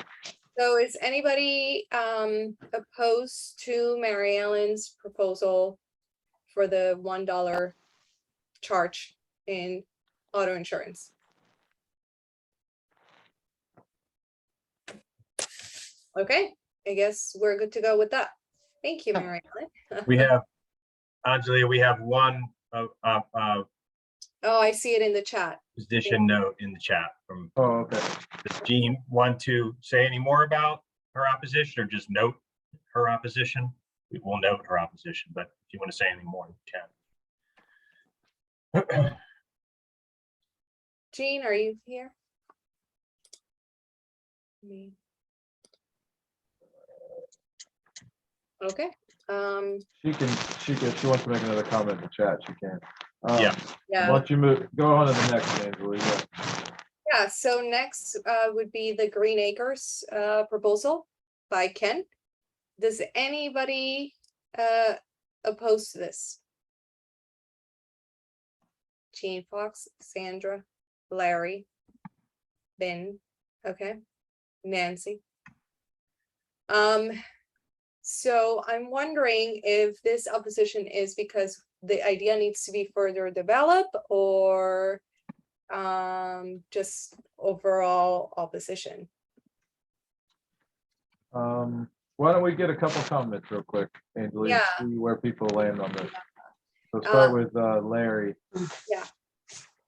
So is anybody opposed to Mary Ellen's proposal for the $1 charge in auto insurance? Okay, I guess we're good to go with that. Thank you, Mary Ellen. We have, Anjali, we have one Oh, I see it in the chat. position note in the chat from, Oh, okay. does Jean want to say any more about her opposition or just note her opposition? We will note her opposition, but if you want to say anything more, you can. Jean, are you here? Me. Okay. She wants to make another comment in the chat, she can. Yeah. Yeah. Why don't you go on to the next, Angela? Yeah. Yeah, so next would be the Green Acres proposal by Ken. Does anybody oppose to this? Jean Fox, Sandra, Larry, Ben, okay, Nancy. So I'm wondering if this opposition is because the idea needs to be further developed or just overall opposition. Why don't we get a couple comments real quick, Angela, Yeah. see where people land on this. So start with Larry. Yeah.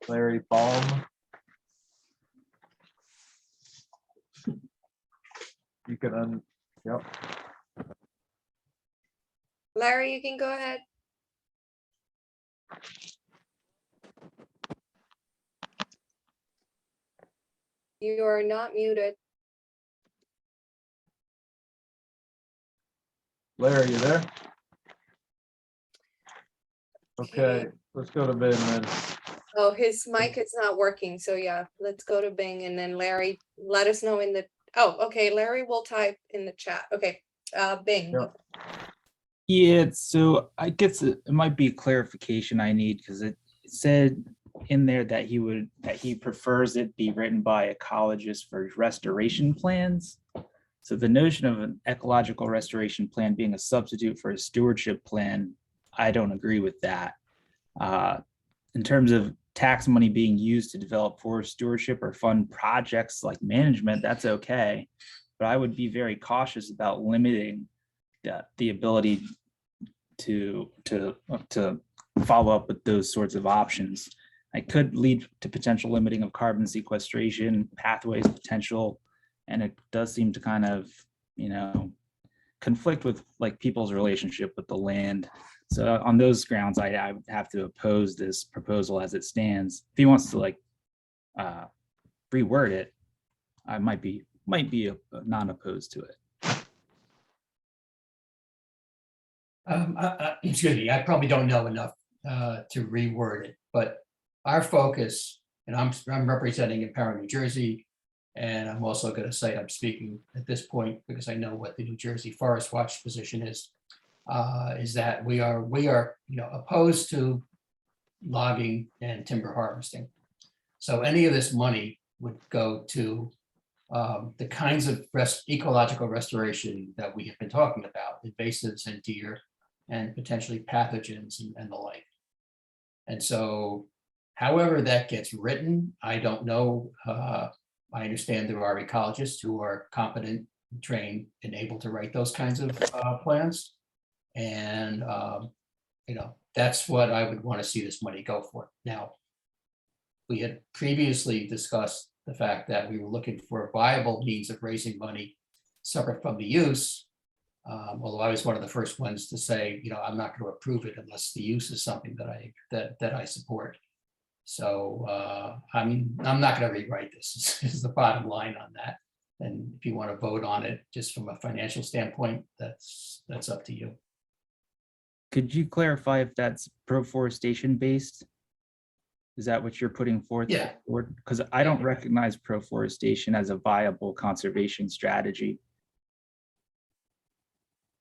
Larry Baum. You can yep. Larry, you can go ahead. You are not muted. Larry, you there? Okay, let's go to Ben then. Oh, his mic is not working. So yeah, let's go to Bing and then Larry, let us know in the, oh, okay, Larry will type in the chat. Okay, Bing. Yep. Yeah, so I guess it might be a clarification I need because it said in there that he prefers it be written by ecologists for restoration plans. So the notion of an ecological restoration plan being a substitute for a stewardship plan, I don't agree with that. In terms of tax money being used to develop forest stewardship or fund projects like management, that's okay. But I would be very cautious about limiting the ability to follow up with those sorts of options. It could lead to potential limiting of carbon sequestration, pathways potential, and it does seem to kind of, conflict with like people's relationship with the land. So on those grounds, I would have to oppose this proposal as it stands. If he wants to like reword it, I might be non-opposed to it. Excuse me, I probably don't know enough to reword it, but our focus, and I'm representing Empower New Jersey, and I'm also going to say I'm speaking at this point because I know what the New Jersey Forest Watch position is that we are opposed to logging and timber harvesting. So any of this money would go to the kinds of ecological restoration that we have been talking about, invasives and deer, and potentially pathogens and the like. And so, however that gets written, I don't know. I understand there are ecologists who are competent, trained, and able to write those kinds of plans. And, that's what I would want to see this money go for. Now, we had previously discussed the fact that we were looking for a viable means of raising money separate from the use. Although I was one of the first ones to say, I'm not going to approve it unless the use is something that I support. So I'm not going to rewrite this. Is the bottom line on that. And if you want to vote on it, just from a financial standpoint, that's up to you. Could you clarify if that's proforestation based? Is that what you're putting forth? Yeah. Because I don't recognize proforestation as a viable conservation strategy.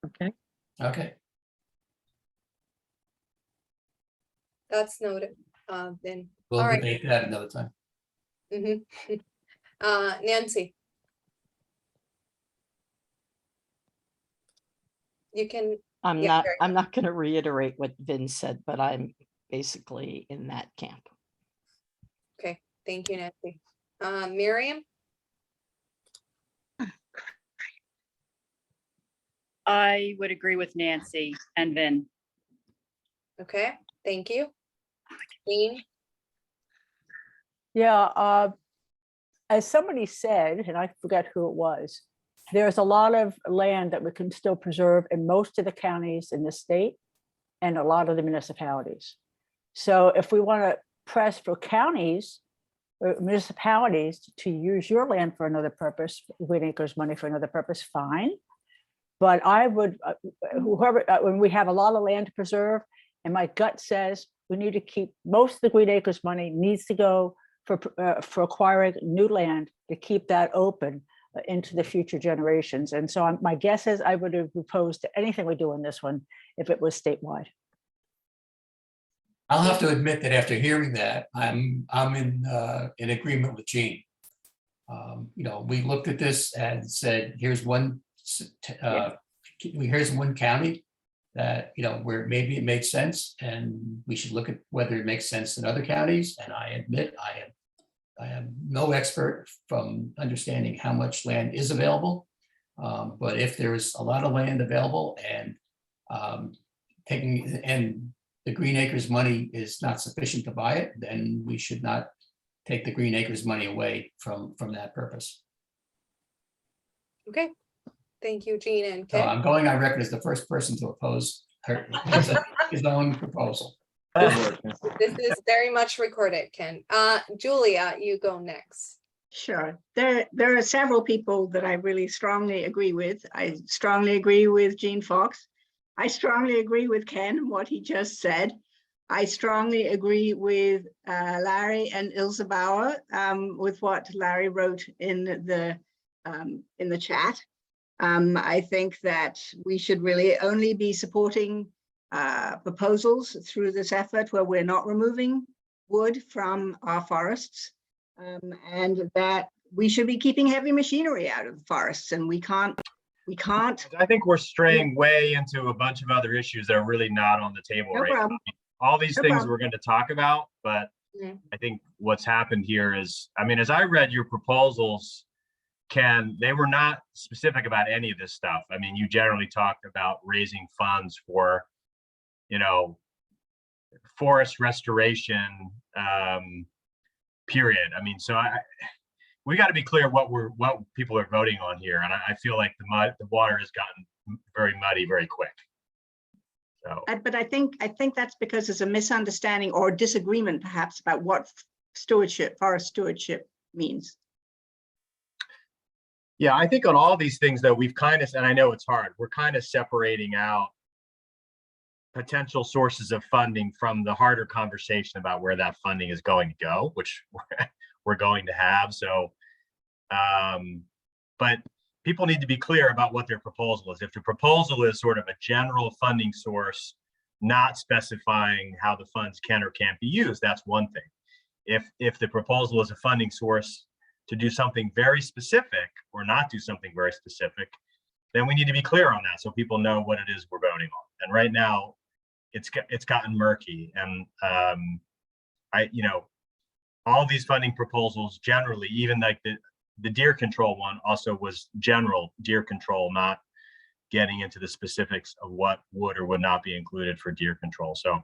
Okay. Okay. That's noted. Then. We'll All right. debate that another time. Mm-hmm. Nancy. You can. I'm yeah, not going to reiterate what Vin said, but I'm basically in that camp. Okay, thank you, Nancy. Miriam? I would agree with Nancy and Vin. Okay, thank you. Jean? Yeah, as somebody said, and I forget who it was, there's a lot of land that we can still preserve in most of the counties in the state and a lot of the municipalities. So if we want to press for counties or municipalities to use your land for another purpose, Green Acres money for another purpose, fine. But I would, whoever, when we have a lot of land to preserve, and my gut says we need to keep, most of the Green Acres money needs to go for acquiring new land to keep that open into the future generations. And so my guess is I would have opposed to anything we do in this one if it was statewide. I'll have to admit that after hearing that, I'm in agreement with Jean. You know, we looked at this and said, here's one county that, you know, where maybe it makes sense, and we should look at whether it makes sense in other counties. And I admit I am no expert from understanding how much land is available. But if there's a lot of land available and the Green Acres money is not sufficient to buy it, then we should not take the Green Acres money away from that purpose. Okay, thank you, Jean and So Ken. I'm going on record as the first person to oppose his own proposal. This is very much recorded, Ken. Julia, you go next. Sure. There are several people that I really strongly agree with. I strongly agree with Jean Fox. I strongly agree with Ken, what he just said. I strongly agree with Larry and Ilse Bauer with what Larry wrote in the chat. I think that we should really only be supporting proposals through this effort where we're not removing wood from our forests, and that we should be keeping heavy machinery out of the forests, and we can't. I think we're straying way into a bunch of other issues that are really not on the table right now. All these things we're going to talk about, but I think what's happened here is, I mean, as I read your proposals, Ken, they were not specific about any of this stuff. I mean, you generally talked about raising funds for, you know, forest restoration, period. I mean, so we got to be clear what people are voting on here, and I feel like the water has gotten very muddy very quick. So, but I think that's because there's a misunderstanding or disagreement, perhaps, about what forest stewardship means. Yeah, I think on all these things, though, we've kind of, and I know it's hard, we're kind of separating out potential sources of funding from the harder conversation about where that funding is going to go, which we're going to have. So, but people need to be clear about what their proposal is. If the proposal is sort of a general funding source, not specifying how the funds can or can't be used, that's one thing. If the proposal is a funding source to do something very specific or not do something very specific, then we need to be clear on that so people know what it is we're voting on. And right now, it's gotten murky. And you know, all these funding proposals generally, even like the deer control one also was general deer control, not getting into the specifics of what would or would not be included for deer control. So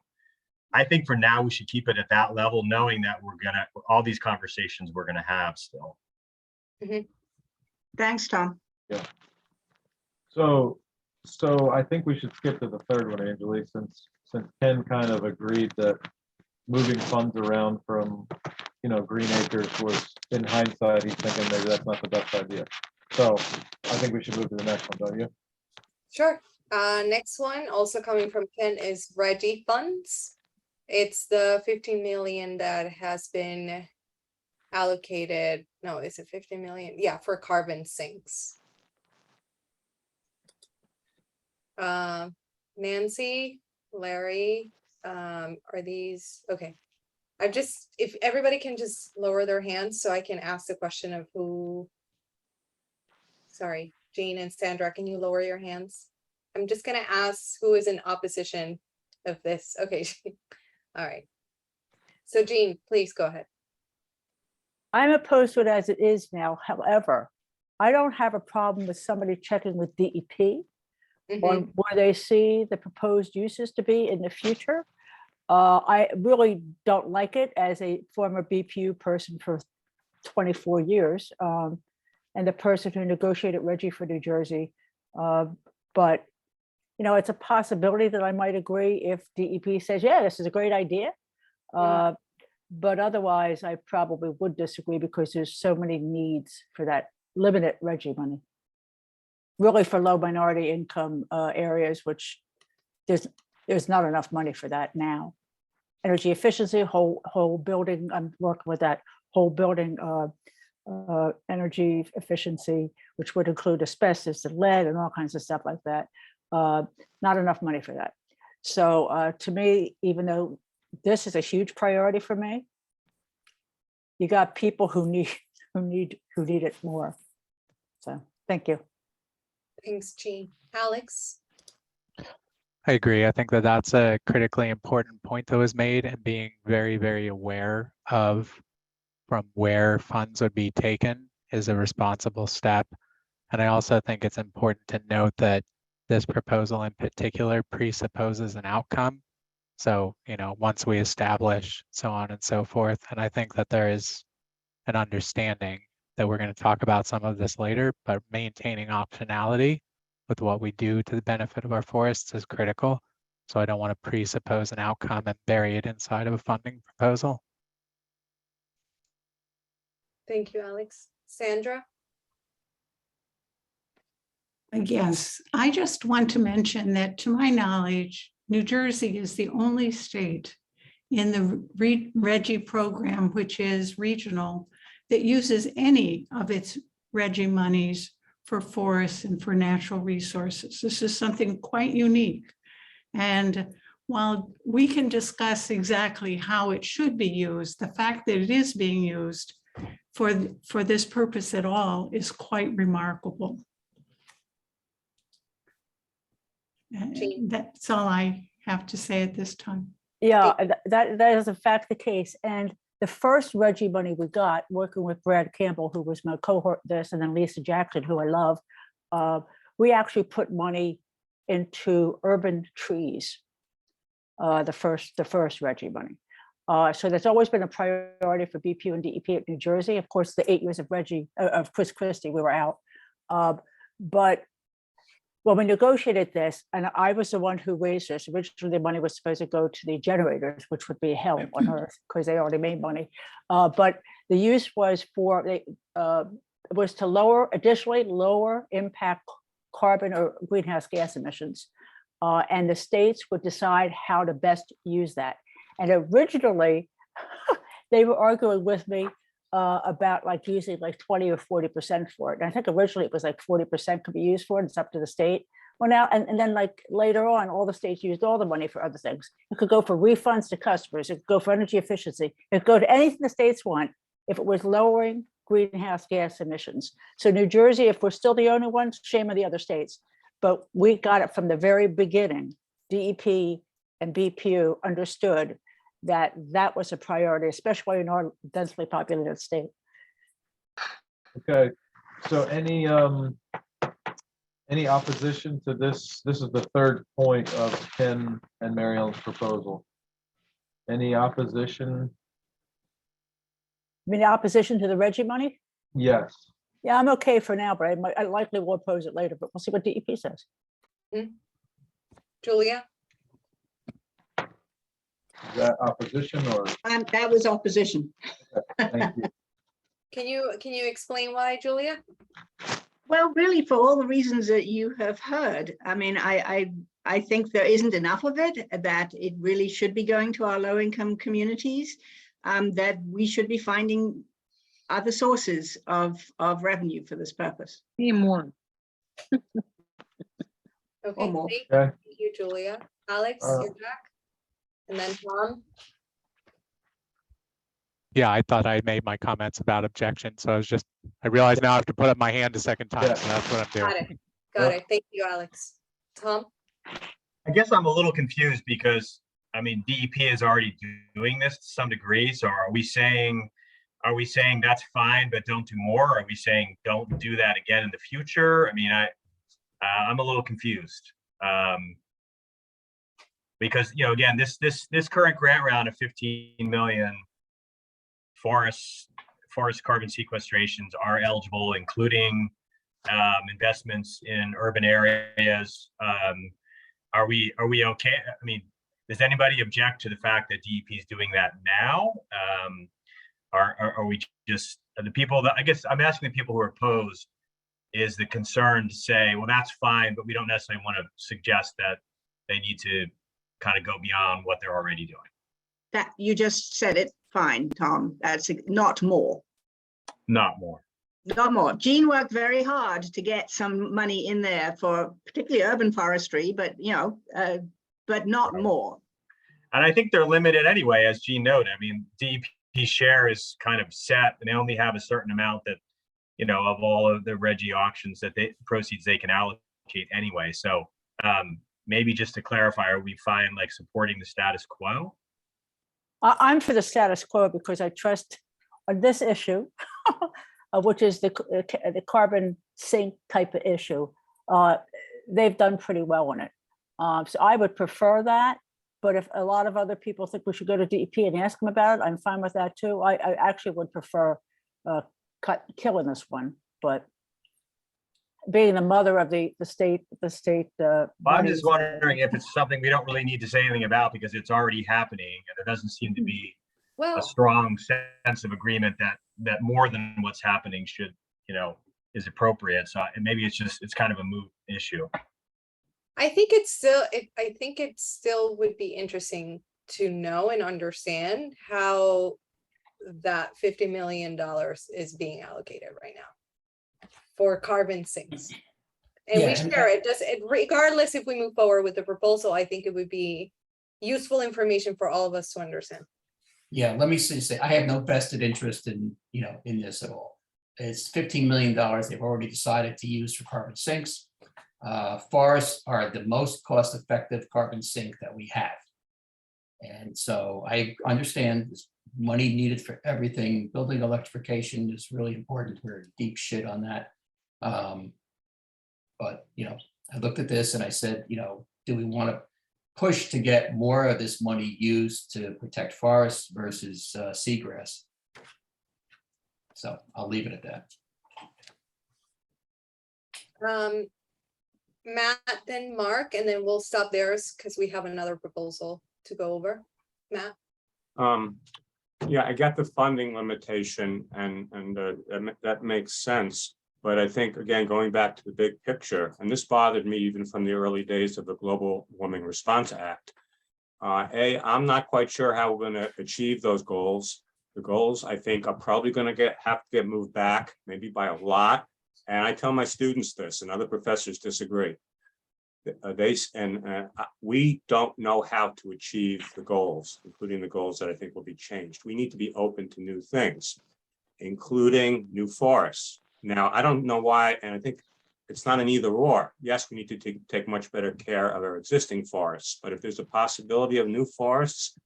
I think for now we should keep it at that level, knowing that all these conversations we're gonna have still. Thanks, Tom. Yeah. So I think we should skip to the third one, Angeli, since Ken kind of agreed that moving funds around from, you know, Green Acres was, in hindsight, he's thinking maybe that's not the best idea. So I think we should move to the next one, don't you? Sure. Next one, also coming from Ken, is Reggie funds. It's the 15 million that has been allocated. No, is it 50 million? Yeah, for carbon sinks. Nancy, Larry, are these okay? If everybody can just lower their hands so I can ask the question of who. Sorry, Jean and Sandra, can you lower your hands? I'm just gonna ask who is in opposition of this. Okay, all right. So Jean, please go ahead. I'm opposed to it as it is now. However, I don't have a problem with somebody checking with DEP on where they see the proposed uses to be in the future. I really don't like it as a former BPU person for 24 years, and the person who negotiated Reggie for New Jersey. But, you know, it's a possibility that I might agree if DEP says, yeah, this is a great idea. But otherwise, I probably would disagree because there's so many needs for that limited Reggie money. Really for low minority income areas, which there's not enough money for that now. Energy efficiency, whole building, I'm working with that whole building energy efficiency, which would include asbestos and lead and all kinds of stuff like that. Not enough money for that. So to me, even though this is a huge priority for me, you got people who need it more. So thank you. Thanks, Jean. Alex? I agree. I think that that's a critically important point that was made, and being very, very aware of from where funds would be taken is a responsible step. And I also think it's important to note that this proposal in particular presupposes an outcome. So, you know, once we establish so on and so forth, and I think that there is an understanding that we're going to talk about some of this later, but maintaining optionality with what we do to the benefit of our forests is critical. So I don't want to presuppose an outcome and bury it inside of a funding proposal. Thank you, Alex. Sandra? Yes, I just want to mention that to my knowledge, New Jersey is the only state in the RGGI program, which is regional, that uses any of its RGGI monies for forests and for natural resources. This is something quite unique. And while we can discuss exactly how it should be used, the fact that it is being used for this purpose at all is quite remarkable. And that's all I have to say at this time. Yeah, that is in fact the case. And the first RGGI money we got, working with Brad Campbell, who was my cohort this, and then Lisa Jackson, who I love, we actually put money into urban trees, the first RGGI money. So that's always been a priority for BPU and DEP at New Jersey. Of course, the 8 years of RGGI, of Chris Christie, we were out. But when we negotiated this, and I was the one who raised this, originally the money was supposed to go to the generators, which would be hell on earth because they already made money. But the use was was to additionally lower impact carbon or greenhouse gas emissions. And the states would decide how to best use that. And originally, they were arguing with me about like using like 20 or 40% for it. And I think originally it was like 40% could be used for it. It's up to the state. Well, now, and then like later on, all the states used all the money for other things. It could go for refunds to customers. It could go for energy efficiency. It could go to anything the states want if it was lowering greenhouse gas emissions. So New Jersey, if we're still the only ones, shame on the other states. But we got it from the very beginning. DEP and BPU understood that that was a priority, especially in our densely populated state. Okay, so any opposition to this? This is the third point of Ken and Mary Ellen's proposal. Any opposition? I mean, opposition to the RGGI money? Yes. Yeah, I'm okay for now, but I likely will oppose it later, but we'll see what DEP says. Julia? Is that opposition or? That was opposition. Thank you. Can you explain why, Julia? Well, really, for all the reasons that you have heard. I mean, I think there isn't enough of it, that it really should be going to our low-income communities, that we should be finding other sources of revenue for this purpose. Need more. Okay, more. thank you, Julia. Alex, you're back. And then Tom? Yeah, I thought I made my comments about objection. So I realize now I have to put up my hand a second time. So that's what I'm doing. Got it. Thank you, Alex. Tom? I guess I'm a little confused because, I mean, DEP is already doing this to some degree. So are we saying that's fine, but don't do more? Are we saying don't do that again in the future? I mean, I'm a little confused. Because, you know, again, this current grant round of 15 million forest carbon sequestrations are eligible, including investments in urban areas. Are we okay? I mean, does anybody object to the fact that DEP is doing that now? Are we just, are the people that, I guess I'm asking the people who are opposed, is the concern to say, well, that's fine, but we don't necessarily want to suggest that they need to kind of go beyond what they're already doing. That you just said it fine, Tom. That's not more. Not more. Not more. Jean worked very hard to get some money in there for particularly urban forestry, but but not more. And I think they're limited anyway, as Jean noted. I mean, DEP's share is kind of set, and they only have a certain amount that, you know, of all of the Reggie auctions that proceeds they can allocate anyway. So maybe just to clarify, are we fine like supporting the status quo? I'm for the status quo because I trust on this issue, which is the carbon sink type of issue. They've done pretty well on it. So I would prefer that. But if a lot of other people think we should go to DEP and ask them about it, I'm fine with that too. I actually would prefer killing this one, but being the mother of the state. I'm just wondering if it's something we don't really need to say anything about because it's already happening, and there doesn't seem to be a strong sense of agreement that more than what's happening should, you know, is appropriate. So and maybe it's kind of a moot issue. I think it still would be interesting to know and understand how that $50 million is being allocated right now for carbon sinks. And we share it, regardless if we move forward with the proposal. I think it would be useful information for all of us to understand. Yeah, let me say, I have no vested interest in, you know, in this at all. It's $15 million they've already decided to use for carbon sinks. Forests are the most cost-effective carbon sink that we have. And so I understand there's money needed for everything. Building electrification is really important. We're deep shit on that. But, you know, I looked at this and I said, you know, do we want to push to get more of this money used to protect forests versus seagrass? So I'll leave it at that. Matt, then Mark, and then we'll stop there because we have another proposal to go over. Matt? Yeah, I get the funding limitation and that makes sense. But I think, again, going back to the big picture, and this bothered me even from the early days of the Global Warming Response Act. I'm not quite sure how we're going to achieve those goals. The goals, I think, are probably going to have to get moved back, maybe by a lot. And I tell my students this, and other professors disagree. We don't know how to achieve the goals, including the goals that I think will be changed. We need to be open to new things, including new forests. Now, I don't know why, and I think it's not an either or. Yes, we need to take much better care of our existing forests, but if there's a possibility of new forests,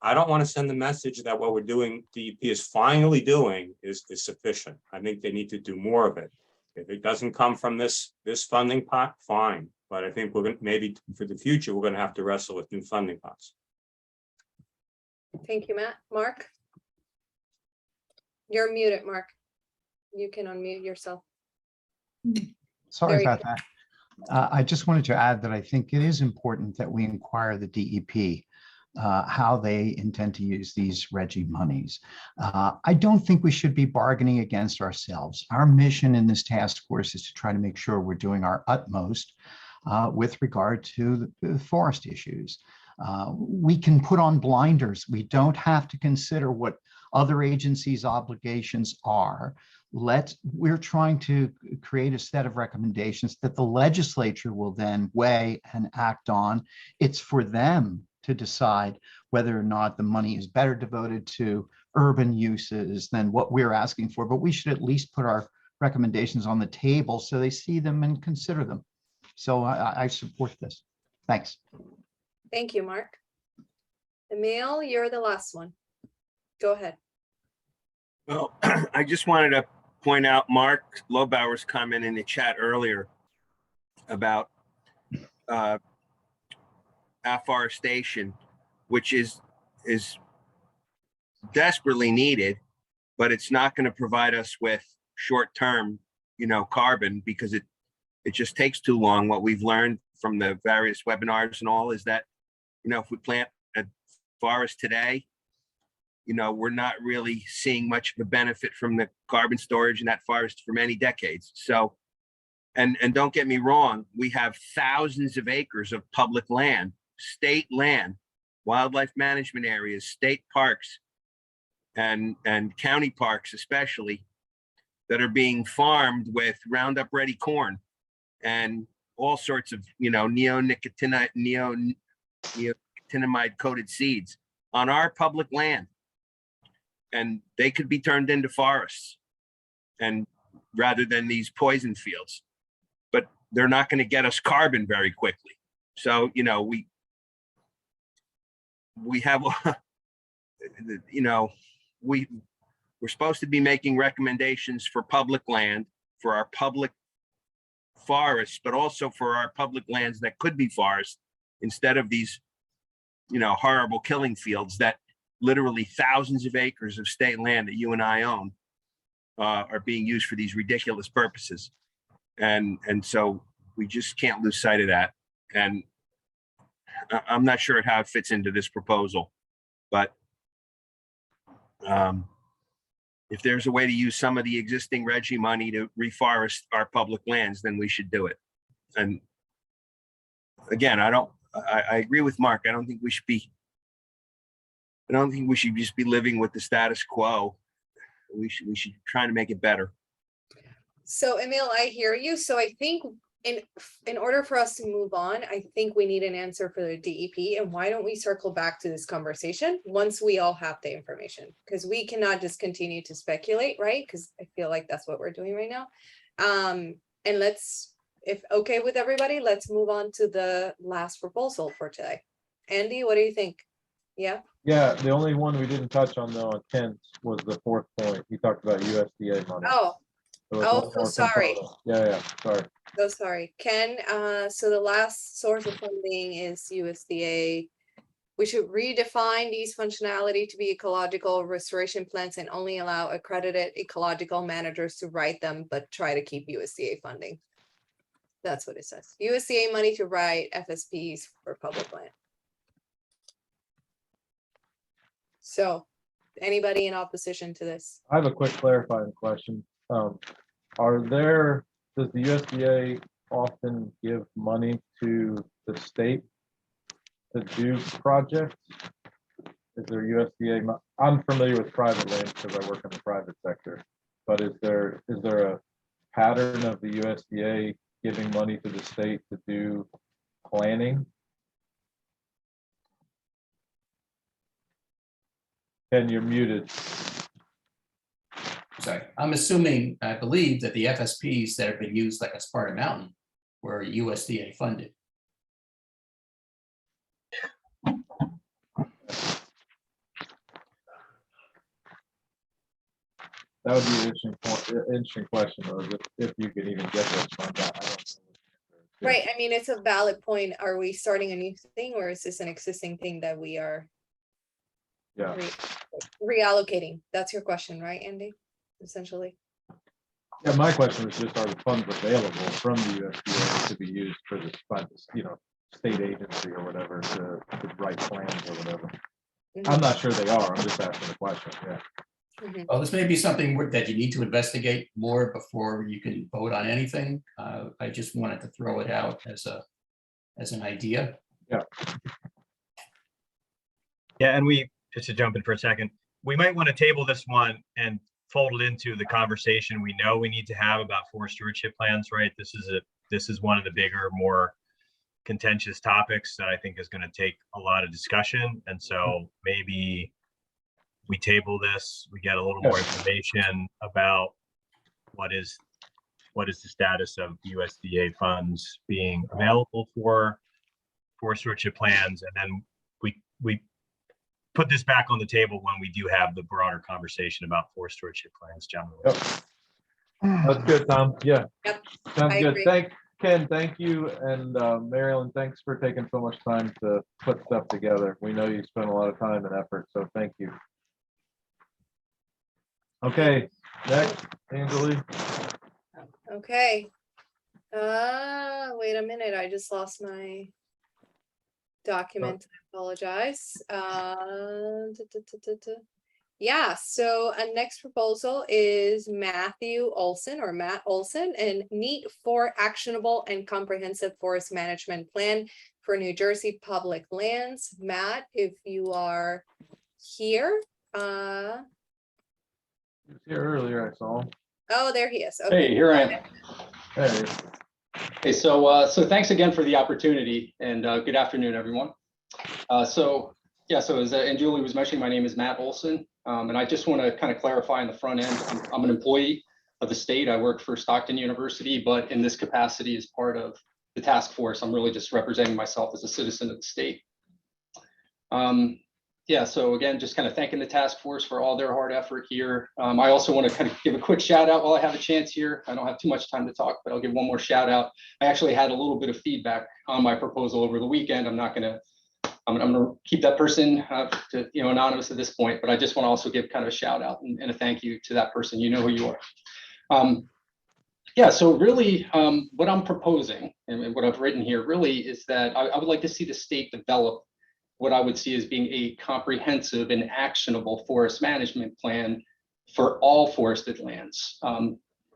I don't want to send the message that what we're doing, DEP is finally doing is sufficient. I think they need to do more of it. If it doesn't come from this funding pot, fine. But I think we're going to, maybe for the future, we're going to have to wrestle with new funding pots. Thank you, Matt. Mark? You're muted, Mark. You can unmute yourself. Sorry about that. I just wanted to add that I think it is important that we inquire the DEP how they intend to use these RGGI monies. I don't think we should be bargaining against ourselves. Our mission in this task force is to try to make sure we're doing our utmost with regard to the forest issues. We can put on blinders. We don't have to consider what other agencies' obligations are. We're trying to create a set of recommendations that the legislature will then weigh and act on. It's for them to decide whether or not the money is better devoted to urban uses than what we're asking for, but we should at least put our recommendations on the table so they see them and consider them. So I support this. Thanks. Thank you, Mark. Emil, you're the last one. Go ahead. Well, I just wanted to point out Mark Lobauer's comment in the chat earlier about afforestation, which is desperately needed, but it's not going to provide us with short-term, carbon, because it just takes too long. What we've learned from the various webinars and all is that, if we plant a forest today, we're not really seeing much of a benefit from the carbon storage in that forest for many decades. So, and don't get me wrong, we have thousands of acres of public land, state land, wildlife management areas, state parks, and county parks especially, that are being farmed with Roundup Ready corn and all sorts of, neonicotinoid coated seeds on our public land. And they could be turned into forests, and rather than these poison fields, but they're not going to get us carbon very quickly. So, we have, we're supposed to be making recommendations for public land, for our public forests, but also for our public lands that could be forests, instead of these, horrible killing fields that literally thousands of acres of state land that you and I own are being used for these ridiculous purposes. And so we just can't lose sight of that. And I'm not sure how it fits into this proposal, but if there's a way to use some of the existing Reggie money to reforest our public lands, then we should do it. And again, I agree with Mark. I don't think we should just be living with the status quo. We should try to make it better. So Emil, I hear you. So I think in order for us to move on, I think we need an answer for the DEP. And why don't we circle back to this conversation once we all have the information? Because we cannot just continue to speculate, right? Because I feel like that's what we're doing right now. And if okay with everybody, let's move on to the last proposal for today. Andy, what do you think? Yeah. Yeah, the only one we didn't touch on though, on Kent, was the fourth point. He talked about USDA money. Oh, There was one so more sorry. component. Yeah, sorry. So sorry, Ken. So the last source of funding is USDA. We should redefine these functionality to be ecological restoration plans and only allow accredited ecological managers to write them, but try to keep USDA funding. That's what it says. USDA money to write FSPs for public land. So anybody in opposition to this? I have a quick clarifying question. Does the USDA often give money to the state to do projects? Is there USDA? I'm familiar with private land because I work in the private sector, but is there a pattern of the USDA giving money to the state to do planning? Ken, you're muted. Sorry, I'm assuming, I believe that the FSPs that have been used like a Sparta Mountain were USDA funded. That would be an interesting question, though, if you could even get those funds out. I don't know. Right. I mean, it's a valid point. Are we starting a new thing, or is this an existing thing that we are reallocating? That's your question, right, Andy? Essentially. Yeah, my question was just, are the funds available from the USDA to be used for this, state agency or whatever to write plans or whatever? I'm not sure they are. I'm just asking the question. Yeah. Well, this may be something that you need to investigate more before you can vote on anything. I just wanted to throw it out as an idea. Yeah. Yeah, and just to jump in for a second, we might want to table this one and fold it into the conversation we know we need to have about forest stewardship plans, right? This is one of the bigger, more contentious topics that I think is going to take a lot of discussion. And so maybe we table this, we get a little more information about what is the status of USDA funds being available for forest stewardship plans, and then we put this back on the table when we do have the broader conversation about forest stewardship plans generally. Yep. That's good, Tom. Yeah. Yep. Sounds good. Agree. Ken, thank you. And Marilyn, thanks for taking so much time to put stuff together. We know you spent a lot of time and effort, so thank you. Okay, next, Angela. Okay. Wait a minute, I just lost my document. I apologize. Yeah, so a next proposal is Matthew Olson or Matt Olson and need for actionable and comprehensive forest management plan for New Jersey public lands. Matt, if you are here, He was here earlier, I saw him. oh, there he is. Okay. Hey, here I am. There he is. Hey, so thanks again for the opportunity, and good afternoon, everyone. So as and Julie was mentioning, my name is Matt Olson, and I just want to kind of clarify on the front end. I'm an employee of the state. I work for Stockton University, but in this capacity as part of the task force, I'm really just representing myself as a citizen of the state. So again, just kind of thanking the task force for all their hard effort here. I also want to kind of give a quick shout out while I have a chance here. I don't have too much time to talk, but I'll give one more shout out. I actually had a little bit of feedback on my proposal over the weekend. I'm going to keep that person anonymous at this point, but I just want to also give kind of a shout out and a thank you to that person. You know who you are. So really what I'm proposing and what I've written here really is that I would like to see the state develop what I would see as being a comprehensive and actionable forest management plan for all forested lands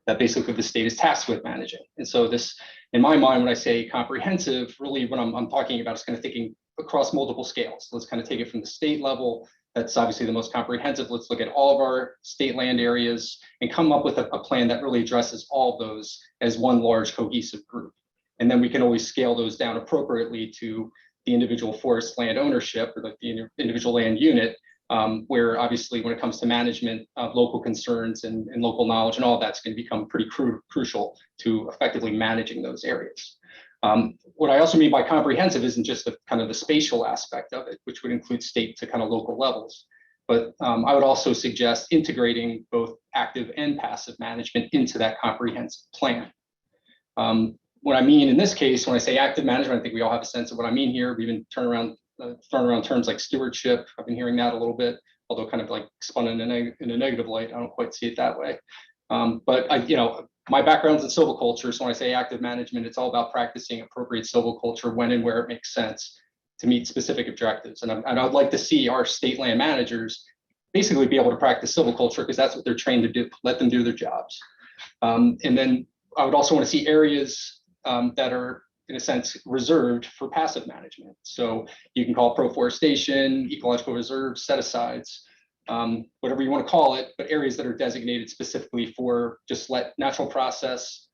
that basically the state is tasked with managing. And so this, in my mind, when I say comprehensive, really what I'm talking about is kind of thinking across multiple scales. Let's kind of take it from the state level. That's obviously the most comprehensive. Let's look at all of our state land areas and come up with a plan that really addresses all of those as one large cohesive group. And then we can always scale those down appropriately to the individual forest land ownership or like the individual land unit, where obviously when it comes to management of local concerns and local knowledge and all that's going to become pretty crucial to effectively managing those areas. What I also mean by comprehensive isn't just the kind of the spatial aspect of it, which would include state to kind of local levels, but I would also suggest integrating both active and passive management into that comprehensive plan. What I mean in this case, when I say active management, I think we all have a sense of what I mean here. We've been throwing around terms like stewardship. I've been hearing that a little bit, although kind of like spun in a negative light. I don't quite see it that way. But my background's in silviculture, so when I say active management, it's all about practicing appropriate silviculture when and where it makes sense to meet specific objectives. And I'd like to see our state land managers basically be able to practice silviculture because that's what they're trained to do. Let them do their jobs. And then I would also want to see areas that are, in a sense, reserved for passive management. So you can call it proforestation, ecological reserves, set-asides, whatever you want to call it, but areas that are designated specifically for just let natural process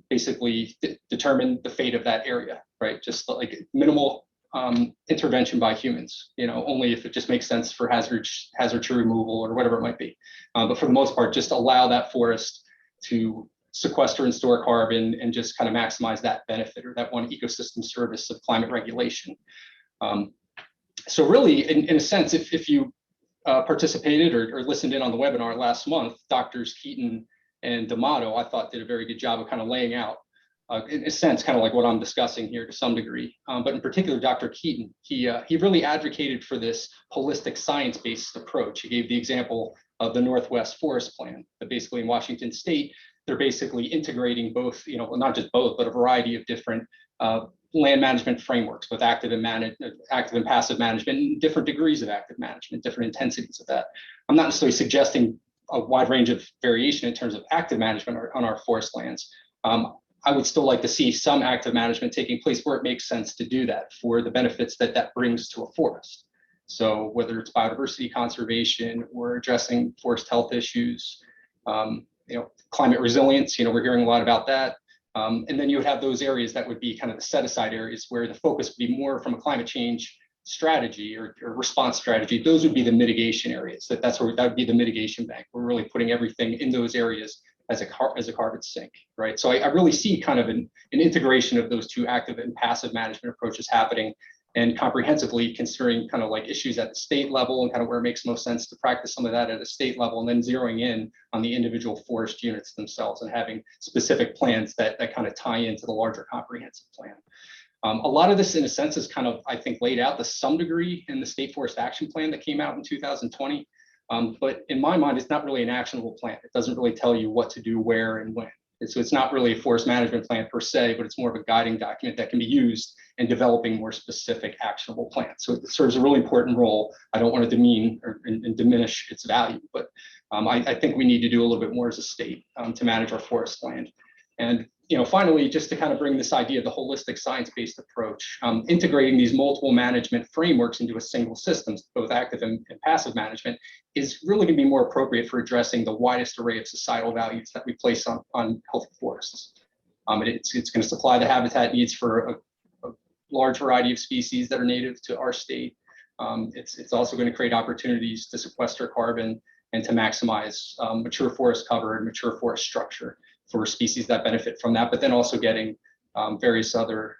basically determine the fate of that area, right? Just like minimal intervention by humans, only if it just makes sense for hazard tree removal or whatever it might be. But for the most part, just allow that forest to sequester and store carbon and just kind of maximize that benefit or that one ecosystem service of climate regulation. So really, in a sense, if you participated or listened in on the webinar last month, Drs. Keaton and D'Amato, I thought did a very good job of kind of laying out, in a sense, kind of like what I'm discussing here to some degree. But in particular, Dr. Keaton, he really advocated for this holistic science-based approach. He gave the example of the Northwest Forest Plan, that basically in Washington State, they're basically integrating both, not just both, but a variety of different land management frameworks with active and passive management, and different degrees of active management, different intensities of that. I'm not necessarily suggesting a wide range of variation in terms of active management on our forest lands. I would still like to see some active management taking place where it makes sense to do that for the benefits that brings to a forest. So whether it's biodiversity conservation or addressing forest health issues, climate resilience, we're hearing a lot about that. And then you would have those areas that would be kind of the set aside areas where the focus would be more from a climate change strategy or response strategy. Those would be the mitigation areas. That would be the mitigation bank. We're really putting everything in those areas as a carbon sink, right? So I really see kind of an integration of those two active and passive management approaches happening and comprehensively considering kind of like issues at the state level and kind of where it makes most sense to practice some of that at a state level, and then zeroing in on the individual forest units themselves and having specific plans that kind of tie into the larger comprehensive plan. A lot of this, in a sense, is kind of, I think, laid out to some degree in the State Forest Action Plan that came out in 2020. But in my mind, it's not really an actionable plan. It doesn't really tell you what to do, where, and when. And so it's not really a forest management plan per se, but it's more of a guiding document that can be used in developing more specific actionable plans. So it serves a really important role. I don't want to demean and diminish its value, but I think we need to do a little bit more as a state to manage our forest land. And finally, just to kind of bring this idea of the holistic science-based approach, integrating these multiple management frameworks into a single system, both active and passive management, is really going to be more appropriate for addressing the widest array of societal values that we place on healthy forests. It's going to supply the habitat needs for a large variety of species that are native to our state. It's also going to create opportunities to sequester carbon and to maximize mature forest cover and mature forest structure for species that benefit from that, but then also getting various other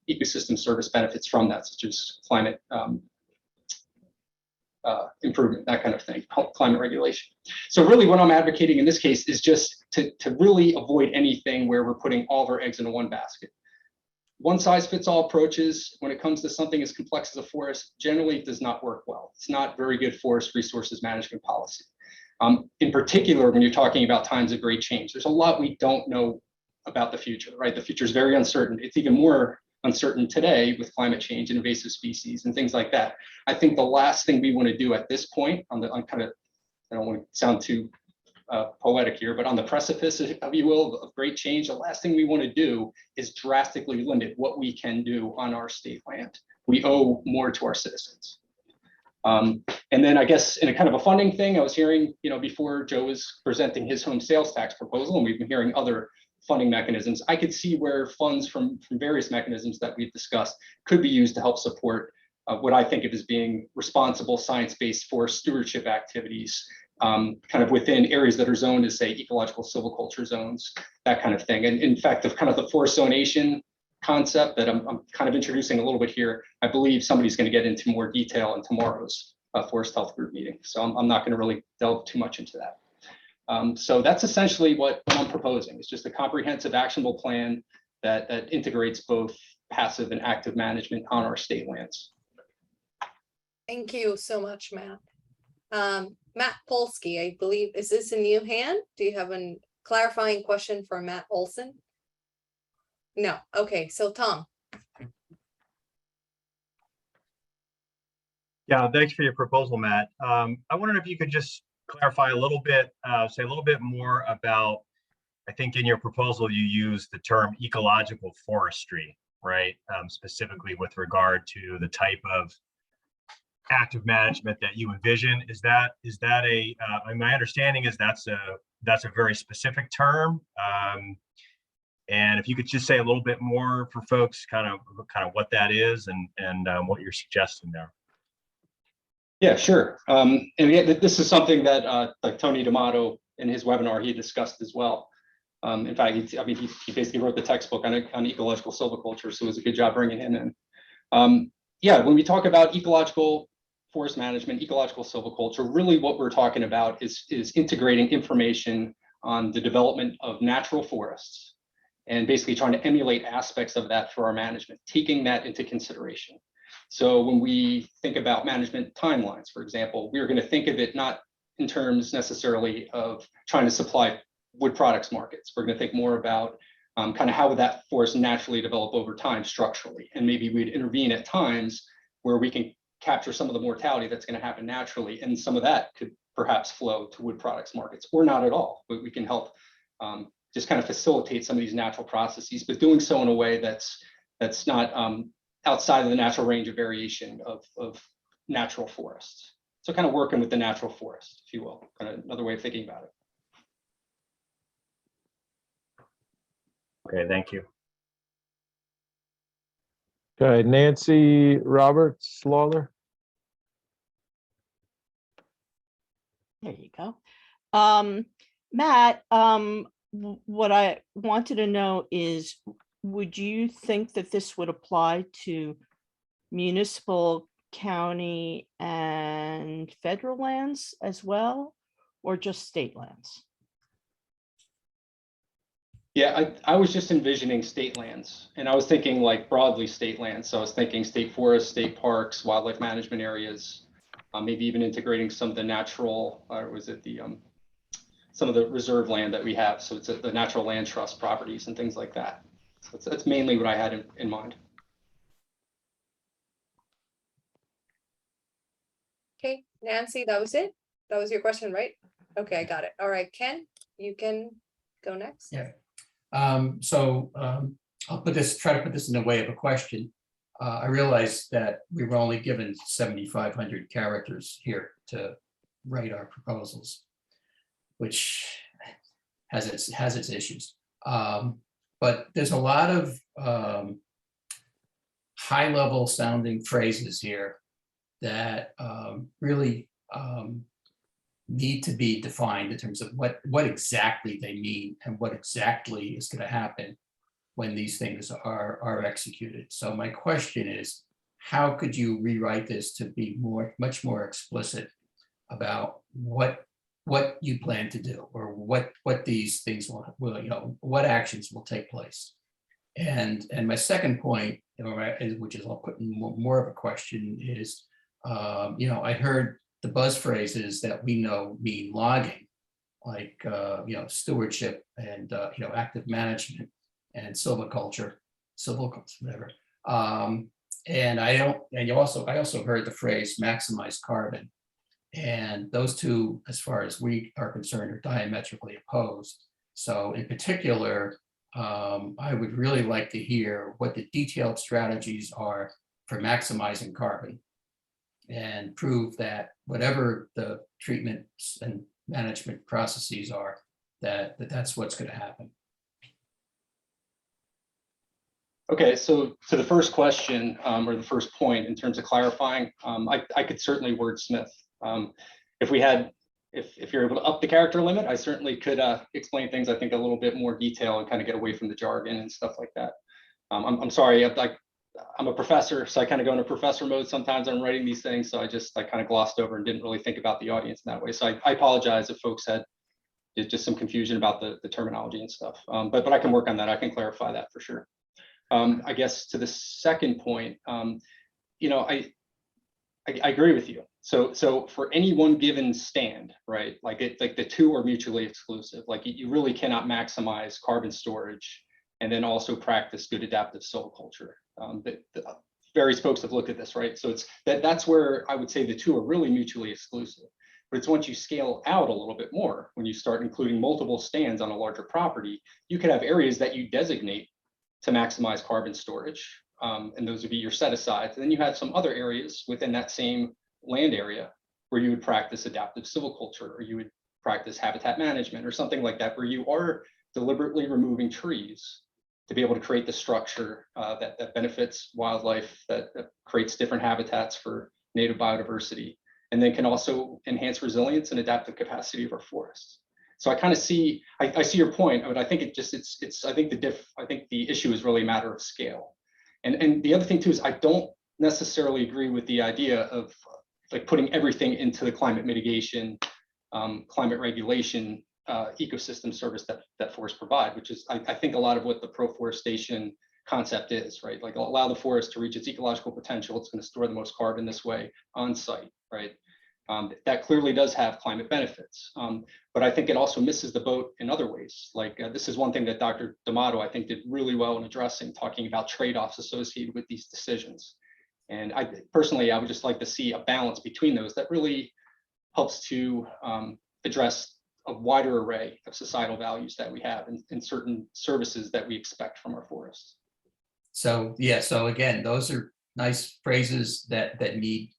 ecosystem service benefits from that, such as climate improvement, that kind of thing, climate regulation. So really what I'm advocating in this case is just to really avoid anything where we're putting all of our eggs into one basket. One size fits all approaches when it comes to something as complex as a forest generally does not work well. It's not very good forest resources management policy. In particular, when you're talking about times of great change, there's a lot we don't know about the future, right? The future is very uncertain. It's even more uncertain today with climate change and invasive species and things like that. I think the last thing we want to do at this point on kind of, I don't want to sound too poetic here, but on the precipice, if you will, of great change, the last thing we want to do is drastically limit what we can do on our state land. We owe more to our citizens. And then I guess in a kind of a funding thing, I was hearing, before Joe was presenting his home sales tax proposal, and we've been hearing other funding mechanisms, I could see where funds from various mechanisms that we've discussed could be used to help support what I think of as being responsible science-based forest stewardship activities, kind of within areas that are zoned as, say, ecological silviculture zones, that kind of thing. And in fact, the kind of the forest zonation concept that I'm kind of introducing a little bit here, I believe somebody's going to get into more detail in tomorrow's Forest Health Group meeting. So I'm not going to really delve too much into that. So that's essentially what I'm proposing. It's just a comprehensive actionable plan that integrates both passive and active management on our state lands. Thank you so much, Matt. Matt Polsky, I believe, is this a new hand? Do you have a clarifying question for Matt Olson? No. Okay, so Tom. Yeah, thanks for your proposal, Matt. I wondered if you could just clarify a little bit, say a little bit more about, I think in your proposal, you use the term ecological forestry, right? Specifically with regard to the type of active management that you envision. Is that a, my understanding is that's a very specific term. And if you could just say a little bit more for folks, kind of what that is and what you're suggesting there. Yeah, sure. And again, this is something that like Tony D'Amato in his webinar, he discussed as well. In fact, he basically wrote the textbook on ecological silviculture, so it was a good job bringing him in. Yeah, when we talk about ecological forest management, ecological silviculture, really what we're talking about is integrating information on the development of natural forests and basically trying to emulate aspects of that for our management, taking that into consideration. So when we think about management timelines, for example, we're going to think of it not in terms necessarily of trying to supply wood products markets. We're going to think more about kind of how would that forest naturally develop over time structurally. And maybe we'd intervene at times where we can capture some of the mortality that's going to happen naturally. And some of that could perhaps flow to wood products markets or not at all. But we can help just kind of facilitate some of these natural processes, but doing so in a way that's not outside of the natural range of variation of natural forests. So kind of working with the natural forest, if you will, kind of another way of thinking about it. Okay, thank you. Okay, Nancy Roberts Lawler. There you go. Matt, what I wanted to know is, would you think that this would apply to municipal, county, and federal lands as well, or just state lands? Yeah, I was just envisioning state lands, and I was thinking like broadly state lands. So I was thinking state forests, state parks, wildlife management areas, maybe even integrating some of the natural, or was it the some of the reserve land that we have. So it's the natural land trust properties and things like that. So that's mainly what I had in mind. Okay, Nancy, that was it? That was your question, right? Okay, I got it. All right, Ken, you can go next. Yeah. I'll try to put this in the way of a question. I realize that we were only given 7,500 characters here to write our proposals, which has its issues. But there's a lot of high level sounding phrases here that really need to be defined in terms of what exactly they mean and what exactly is going to happen when these things are executed. So my question is, how could you rewrite this to be much more explicit about what you plan to do, or what these things will what actions will take place? And my second point, which is I'll put in more of a question, is I heard the buzz phrases that we know mean logging, like stewardship and active management and silviculture, whatever. And I also heard the phrase maximize carbon. And those two, as far as we are concerned, are diametrically opposed. So in particular, I would really like to hear what the detailed strategies are for maximizing carbon, and prove that whatever the treatments and management processes are, that's what's going to happen. Okay, so to the first question, or the first point in terms of clarifying, I could certainly wordsmith. If you're able to up the character limit, I certainly could explain things, I think, a little bit more detail and kind of get away from the jargon and stuff like that. I'm sorry, I'm a professor, so I kind of go into professor mode sometimes. I'm writing these things, so I kind of glossed over and didn't really think about the audience in that way. So I apologize if folks had just some confusion about the terminology and stuff. But I can work on that. I can clarify that for sure. I guess to the second point, I agree with you. So for any one given stand, right, like the two are mutually exclusive. Like you really cannot maximize carbon storage and then also practice good adaptive silviculture. Various folks have looked at this, right? So that's where I would say the two are really mutually exclusive. But it's once you scale out a little bit more, when you start including multiple stands on a larger property, you could have areas that you designate to maximize carbon storage. And those would be your set asides. And then you have some other areas within that same land area where you would practice adaptive silviculture, or you would practice habitat management or something like that, where you are deliberately removing trees to be able to create the structure that benefits wildlife, that creates different habitats for native biodiversity, and then can also enhance resilience and adaptive capacity of our forests. So I kind of see, I see your point, but I think I think the issue is really a matter of scale. And the other thing too is I don't necessarily agree with the idea of like putting everything into the climate mitigation, climate regulation ecosystem service that forests provide, which is I think a lot of what the pro-forestation concept is, right? Like allow the forest to reach its ecological potential. It's going to store the most carbon this way on site, right? That clearly does have climate benefits, but I think it also misses the boat in other ways. Like this is one thing that Dr. D'Amato, I think, did really well in addressing, talking about trade-offs associated with these decisions. And I would just like to see a balance between those that really helps to address a wider array of societal values that we have and certain services that we expect from our forests. So yeah, so again, those are nice phrases that need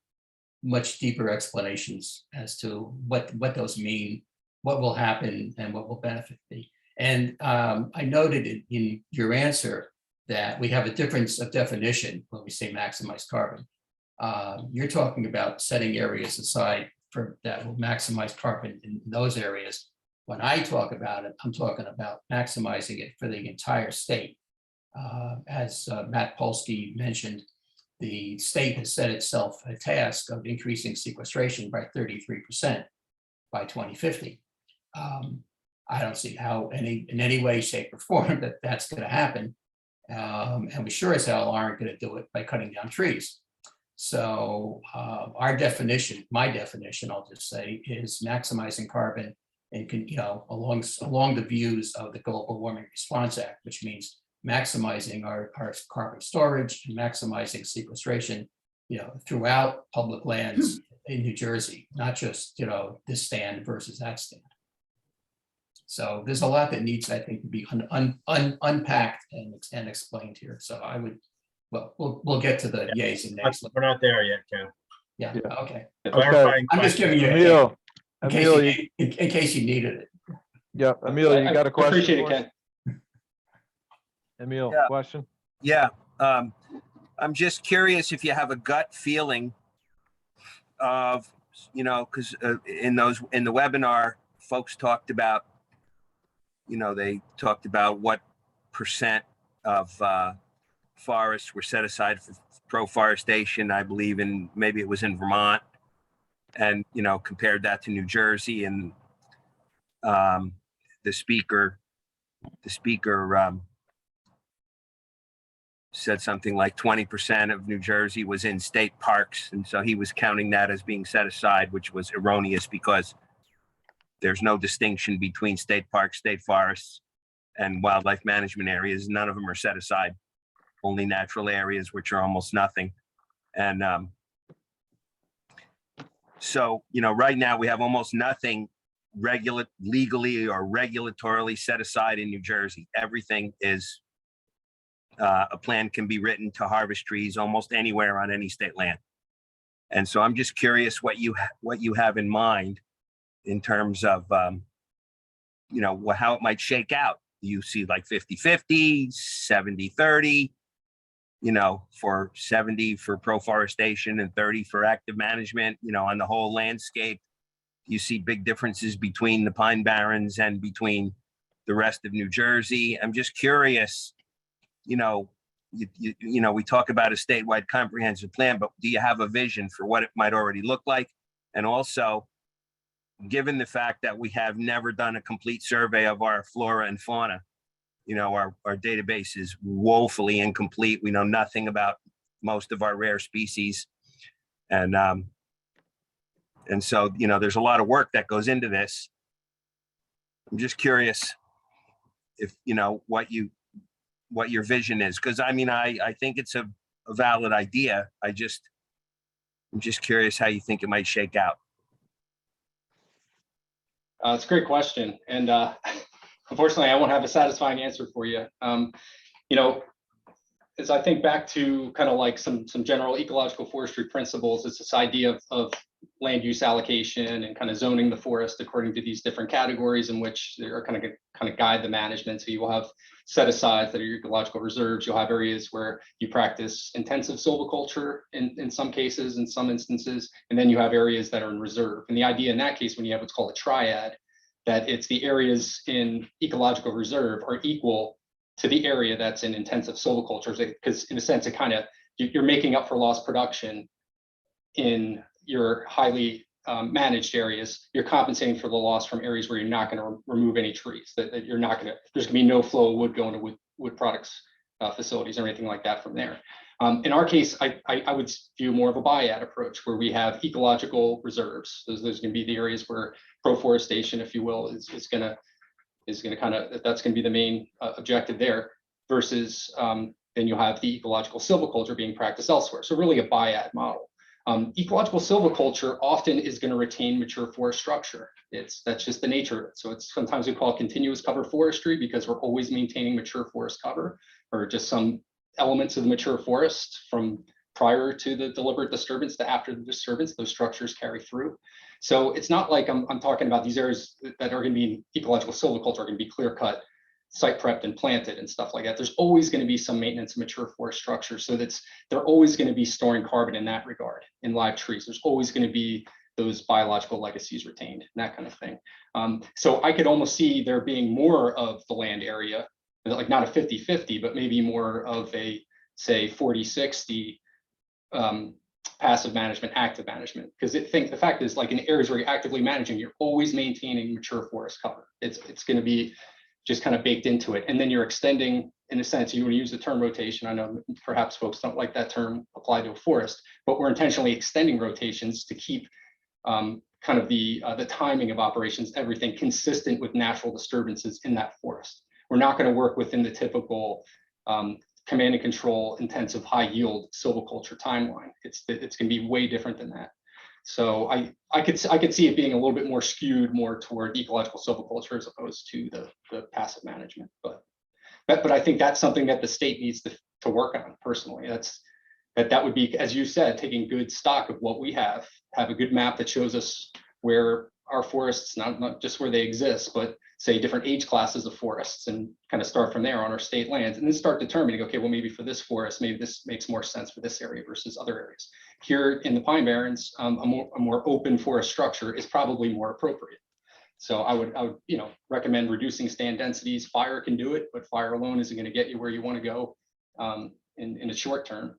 much deeper explanations as to what those mean, what will happen, and what will benefit me. And I noted in your answer that we have a difference of definition when we say maximize carbon. You're talking about setting areas aside that will maximize carbon in those areas. When I talk about it, I'm talking about maximizing it for the entire state. As Matt Polsky mentioned, the state has set itself a task of increasing sequestration by 33% by 2050. I don't see how in any way, shape, or form that that's going to happen. And we sure as hell aren't going to do it by cutting down trees. So our definition, my definition, I'll just say, is maximizing carbon and along the views of the Global Warming Response Act, which means maximizing our carbon storage and maximizing sequestration, throughout public lands in New Jersey, not just this stand versus that stand. So there's a lot that needs, I think, to be unpacked and explained here. So I would, well, we'll get to the yays and nays. We're not there yet, Ken. Yeah, okay. Clarifying I'm just giving you a Emil, hint in case you needed it. Yeah, Emil, you got a question? Appreciate it, for us? Ken. Emil, Yeah. question? Yeah, I'm just curious if you have a gut feeling of, because in the webinar, folks talked about, they talked about what percent of forests were set aside for pro-forestation, I believe, maybe it was in Vermont, and compared that to New Jersey, and the speaker said something like 20% of New Jersey was in state parks, and so he was counting that as being set aside, which was erroneous because there's no distinction between state parks, state forests, and wildlife management areas. None of them are set aside, only natural areas, which are almost nothing. And so, right now we have almost nothing legally or regulatorily set aside in New Jersey. Everything is, a plan can be written to harvest trees almost anywhere on any state land. And so I'm just curious what you have in mind in terms of, how it might shake out. You see like 50-50, 70-30, for 70 for pro-forestation and 30 for active management, on the whole landscape. You see big differences between the Pine Barrens and between the rest of New Jersey. I'm just curious, we talk about a statewide comprehensive plan, but do you have a vision for what it might already look like? And also, given the fact that we have never done a complete survey of our flora and fauna, our database is woefully incomplete. We know nothing about most of our rare species. And so, there's a lot of work that goes into this. I'm just curious if, what your vision is. Because I think it's a valid idea. I'm just curious how you think it might shake out. It's a great question. And unfortunately, I won't have a satisfying answer for you. As I think back to kind of like some general ecological forestry principles, it's this idea of land use allocation and kind of zoning the forest according to these different categories in which they are kind of guide the management. So you will have set asides that are ecological reserves. You'll have areas where you practice intensive silviculture in some cases, in some instances, and then you have areas that are in reserve. And the idea in that case, when you have what's called a triad, that it's the areas in ecological reserve are equal to the area that's in intensive silviculture, because in a sense, it kind of, you're making up for lost production in your highly managed areas. You're compensating for the loss from areas where you're not going to remove any trees, that you're not going to, there's going to be no flow of wood going to wood products facilities or anything like that from there. In our case, I would view more of a biad approach where we have ecological reserves. Those going to be the areas where pro-forestation, if you will, is going to kind of, that's going to be the main objective there, versus then you have the ecological silviculture being practiced elsewhere. So really a biad model. Ecological silviculture often is going to retain mature forest structure. That's just the nature of it. So it's sometimes we call it continuous cover forestry because we're always maintaining mature forest cover, or just some elements of the mature forest from prior to the deliberate disturbance to after the disturbance. Those structures carry through. So it's not like I'm talking about these areas that are going to be in ecological silviculture are going to be clear cut, site prepped and planted and stuff like that. There's always going to be some maintenance of mature forest structure. So they're always going to be storing carbon in that regard. In live trees, there's always going to be those biological legacies retained and that kind of thing. So I could almost see there being more of the land area, like not a 50-50, but maybe more of a, say, 40-60 passive management, active management. Because the fact is, like in areas where you're actively managing, you're always maintaining mature forest cover. It's going to be just kind of baked into it. And then you're extending, in a sense, you want to use the term rotation. I know perhaps folks don't like that term applied to a forest, but we're intentionally extending rotations to keep kind of the timing of operations, everything consistent with natural disturbances in that forest. We're not going to work within the typical command and control intensive high yield silviculture timeline. It's going to be way different than that. So I could see it being a little bit more skewed more toward ecological silviculture as opposed to the passive management. But I think that's something that the state needs to work on personally. That would be, as you said, taking good stock of what we have a good map that shows us where our forests, not just where they exist, but say different age classes of forests, and kind of start from there on our state lands, and then start determining, okay, well, maybe for this forest, maybe this makes more sense for this area versus other areas. Here in the Pine Barrens, a more open forest structure is probably more appropriate. So I would recommend reducing stand densities. Fire can do it, but fire alone isn't going to get you where you want to go in the short term.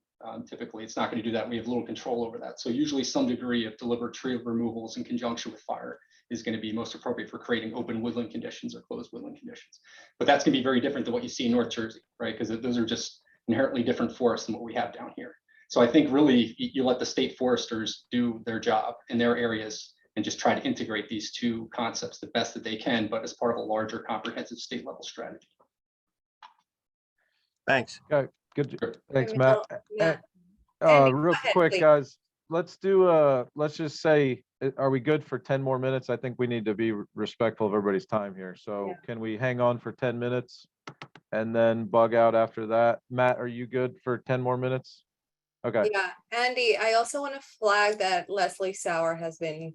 Typically, it's not going to do that. We have little control over that. So usually some degree of deliberate tree removals in conjunction with fire is going to be most appropriate for creating open woodland conditions or closed woodland conditions. But that's going to be very different than what you see in North Jersey, right? Because those are just inherently different forests than what we have down here. So I think really you let the state foresters do their job in their areas and just try to integrate these two concepts the best that they can, but as part of a larger comprehensive state level strategy. Thanks. Okay, good. Thanks, Matt. Matt. Andy, Real go ahead, quick, please. guys, let's just say, are we good for 10 more minutes? I think we need to be respectful of everybody's time here. So Yeah. can we hang on for 10 minutes and then bug out after that? Matt, are you good for 10 more minutes? Okay. Yeah, Andy, I also want to flag that Leslie Sauer has been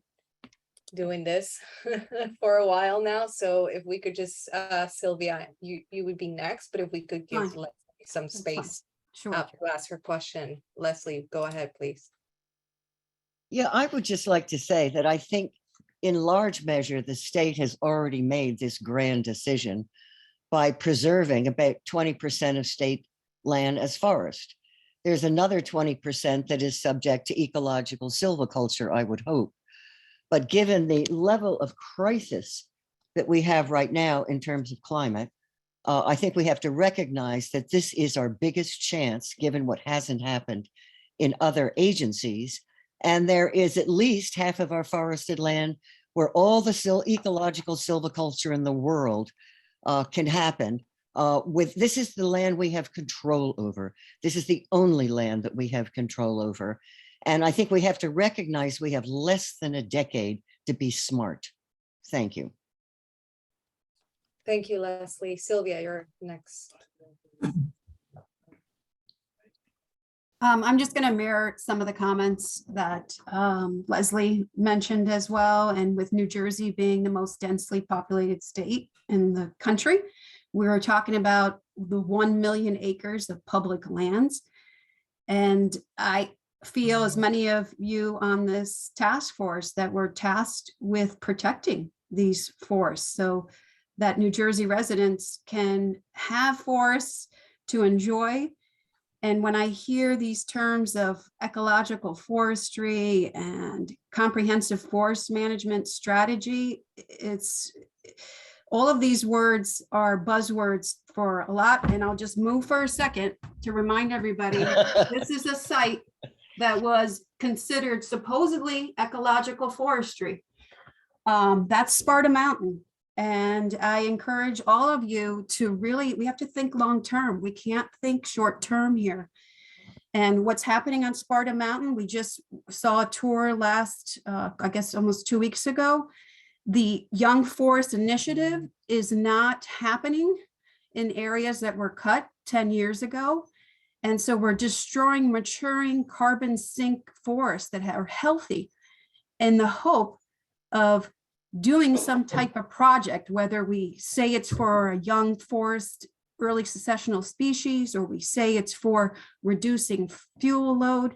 doing this for a while now. So if we could just, Sylvia, you would be next, but if we could give Fine. Leslie some That's fine. space Sure. to ask her question. Leslie, go ahead, please. Yeah, I would just like to say that I think in large measure, the state has already made this grand decision by preserving about 20% of state land as forest. There's another 20% that is subject to ecological silviculture, I would hope. But given the level of crisis that we have right now in terms of climate, I think we have to recognize that this is our biggest chance, given what hasn't happened in other agencies. And there is at least half of our forested land where all the ecological silviculture in the world can happen. This is the land we have control over. This is the only land that we have control over. And I think we have to recognize we have less than a decade to be smart. Thank you. Thank you, Leslie. Sylvia, you're next. I'm just going to mirror some of the comments that Leslie mentioned as well. And with New Jersey being the most densely populated state in the country, we were talking about the 1 million acres of public lands. And I feel, as many of you on this task force, that we're tasked with protecting these forests so that New Jersey residents can have forests to enjoy. And when I hear these terms of ecological forestry and comprehensive forest management strategy, all of these words are buzzwords for a lot. And I'll just move for a second to remind everybody, this is a site that was considered supposedly ecological forestry. That's Sparta Mountain. And I encourage all of you to really, we have to think long-term. We can't think short-term here. And what's happening on Sparta Mountain, we just saw a tour last, I guess almost 2 weeks ago. The Young Forest Initiative is not happening in areas that were cut 10 years ago. And so we're destroying maturing carbon sink forests that are healthy in the hope of doing some type of project, whether we say it's for a young forest, early successional species, or we say it's for reducing fuel load.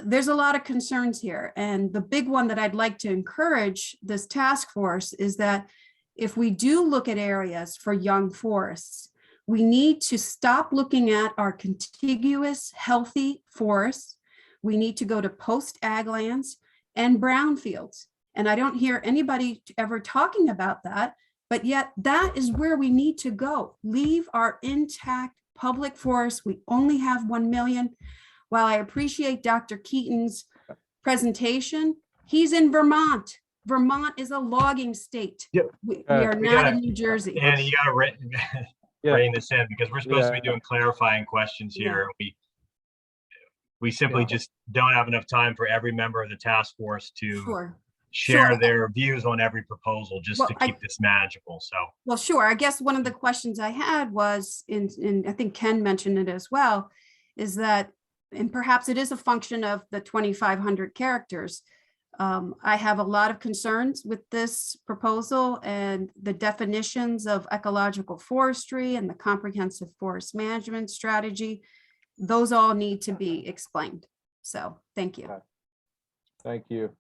There's a lot of concerns here. And the big one that I'd like to encourage this task force is that if we do look at areas for young forests, we need to stop looking at our contiguous healthy forests We need to go to post-ag lands and brownfields. And I don't hear anybody ever talking about that, but yet that is where we need to go. Leave our intact public forests. We only have 1 million. While I appreciate Dr. Keaton's presentation, he's in Vermont. Vermont is a logging state. Yep. We are not in New Jersey. And you got to rein this in because we're supposed to be doing clarifying questions here. We simply just don't have enough time for every member of the task force to share their views on every proposal just to keep this manageable. So, well, sure. I guess one of the questions I had was, in I think Ken mentioned it as well, is that, and perhaps it is a function of the 2,500 characters. I have a lot of concerns with this proposal and the definitions of ecological forestry and the comprehensive forest management strategy. Those all need to be explained. So thank you. Thank you.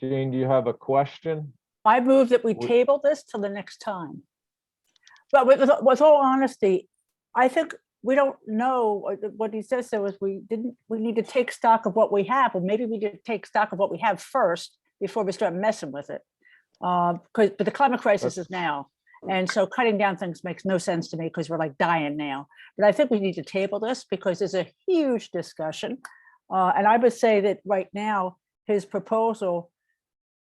Jean, do you have a question? I move that we table this till the next time. But with all honesty, I think we don't know what he says. So is we need to take stock of what we have, or maybe we need to take stock of what we have first before we start messing with it. But the climate crisis is now. And so cutting down things makes no sense to me because we're like dying now. But I think we need to table this because there's a huge discussion. And I would say that right now, his proposal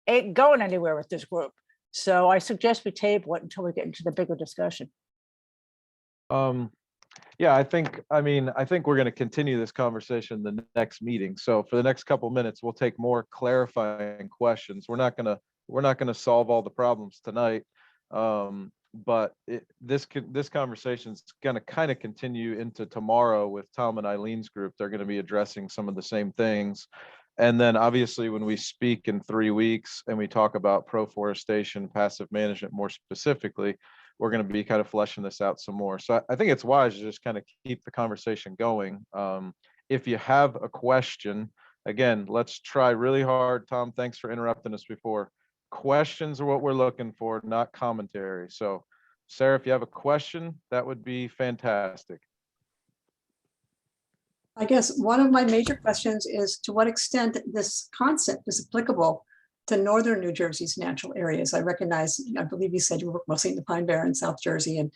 ain't going anywhere with this group. So I suggest we table it until we get into the bigger discussion. Yeah, I think we're going to continue this conversation in the next meeting. So for the next couple minutes, we'll take more clarifying questions. We're not going to solve all the problems tonight. But this conversation is going to kind of continue into tomorrow with Tom and Eileen's group. They're going to be addressing some of the same things. And then obviously when we speak in 3 weeks and we talk about proforestation, passive management more specifically, we're going to be kind of fleshing this out some more. So I think it's wise to just kind of keep the conversation going. If you have a question, again, let's try really hard. Tom, thanks for interrupting us before. Questions are what we're looking for, not commentary. So Sarah, if you have a question, that would be fantastic. I guess one of my major questions is to what extent this concept is applicable to northern New Jersey's natural areas. I believe you said you work mostly in the Pine Barren, South Jersey, and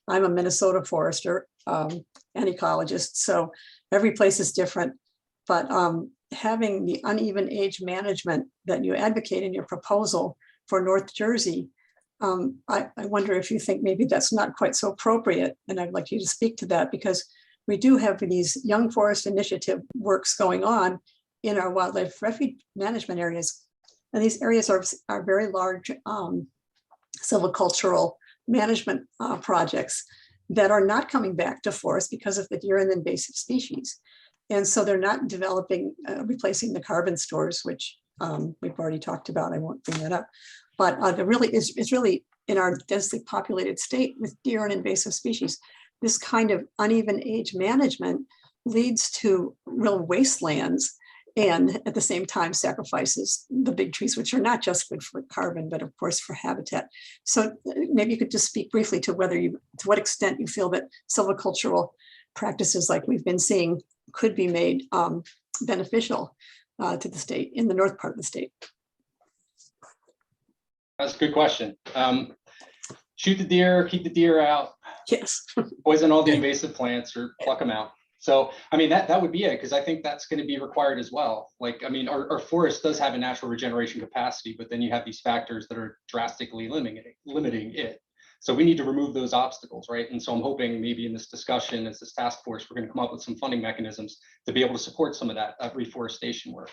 I'm a Minnesota forester and ecologist, so every place is different. But having the uneven age management that you advocate in your proposal for North Jersey, I wonder if you think maybe that's not quite so appropriate, and I'd like you to speak to that because we do have these Young Forest Initiative works going on in our wildlife refuge management areas. And these areas are very large silvicultural management projects that are not coming back to forest because of the deer and invasive species. And so they're not developing, replacing the carbon stores, which we've already talked about. I won't bring that up. But there really is really in our densely populated state with deer and invasive species, this kind of uneven age management leads to real wastelands and at the same time sacrifices the big trees, which are not just good for carbon, but of course for habitat. So maybe you could just speak briefly to to what extent you feel that silvicultural practices like we've been seeing could be made beneficial to the state in the north part of the state. That's a good question. Shoot the deer, keep the deer out. Yes. Poison all the invasive plants or pluck them out. So, I mean, that would be it, because I think that's going to be required as well. Like, I mean, our forest does have a natural regeneration capacity, but then you have these factors that are drastically limiting it. So we need to remove those obstacles, right? And so I'm hoping maybe in this discussion, as this task force, we're going to come up with some funding mechanisms to be able to support some of that reforestation work.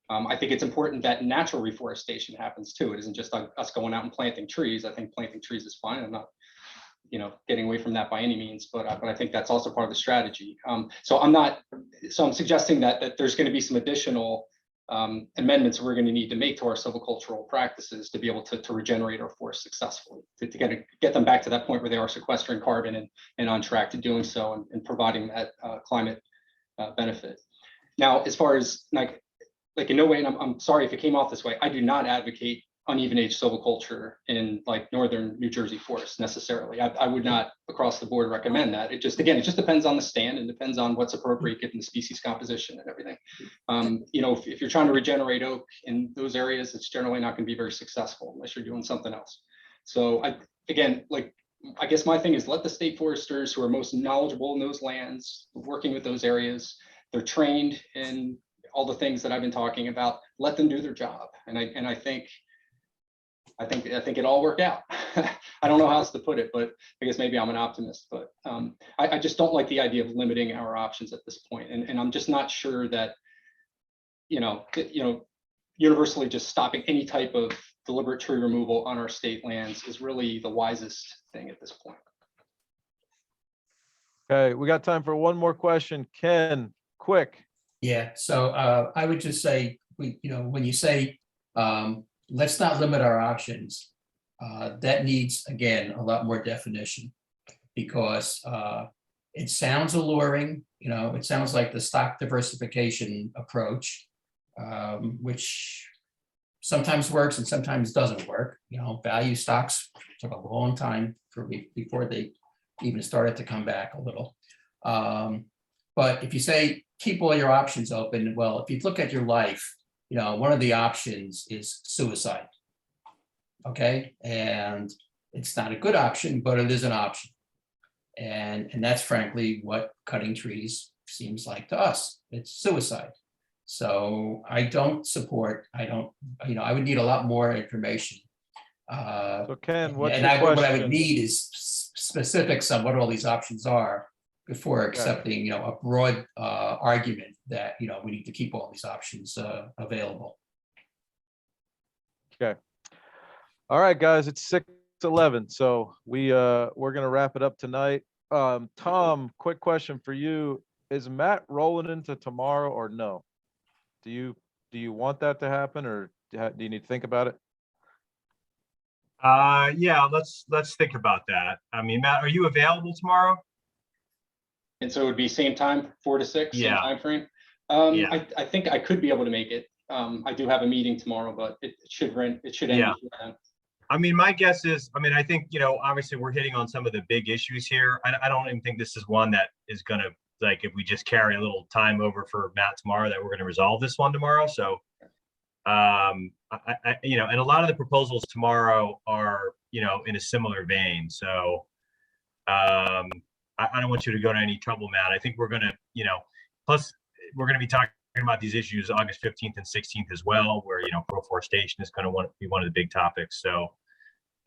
I think it's important that natural reforestation happens too. It isn't just us going out and planting trees. I think planting trees is fine. I'm not, getting away from that by any means, but I think that's also part of the strategy. So I'm suggesting that there's going to be some additional amendments we're going to need to make to our silvicultural practices to be able to regenerate our forests successfully, to get them back to that point where they are sequestering carbon and on track to doing so and providing that climate benefit. Now, as far as like in no way, and I'm sorry if it came off this way, I do not advocate uneven age silviculture in like northern New Jersey forests necessarily. I would not across the board recommend that. It just depends on the stand and depends on what's appropriate given the species composition and everything. You know, if you're trying to regenerate oak in those areas, it's generally not going to be very successful unless you're doing something else. So I guess my thing is let the state foresters who are most knowledgeable in those lands, working with those areas, they're trained in all the things that I've been talking about, let them do their job. And I think it all worked out. I don't know how else to put it, but I guess maybe I'm an optimist, but I just don't like the idea of limiting our options at this point. And I'm just not sure that, universally just stopping any type of deliberate tree removal on our state lands is really the wisest thing at this point. Okay, we got time for one more question. Ken, quick. Yeah, so I would just say, when you say, let's not limit our options, that needs, again, a lot more definition because it sounds alluring, it sounds like the stock diversification approach, which sometimes works and sometimes doesn't work. Value stocks took a long time before they even started to come back a little. But if you say, keep all your options open, well, if you look at your life, one of the options is suicide. Okay, and it's not a good option, but it is an option. And that's frankly what cutting trees seems like to us. It's suicide. So I don't support, I would need a lot more information. So Ken, what's and your what I question? would need is specifics on what all these options are before Okay. accepting, a broad argument that, we need to keep all these options available. Okay. All right, guys, it's 6:11, so we're gonna wrap it up tonight. Tom, quick question for you. Is Matt rolling into tomorrow or no? Do you want that to happen or do you need to think about it? Yeah, let's think about that. I mean, Matt, are you available tomorrow? And so it would be same time, 4 to 6, same Yeah. time frame. Yeah. I think I could be able to make it. I do have a meeting tomorrow, but it should end Yeah. before then. I mean, my guess is, I think, obviously we're hitting on some of the big issues here. I don't even think this is one that is gonna, like, if we just carry a little time over for Matt tomorrow, that we're gonna resolve this one tomorrow. So, and a lot of the proposals tomorrow are, in a similar vein. So, I don't want you to go to any trouble, Matt. I think we're gonna, plus we're gonna be talking about these issues August 15th and 16th as well, where, reforestation is gonna be one of the big topics. So,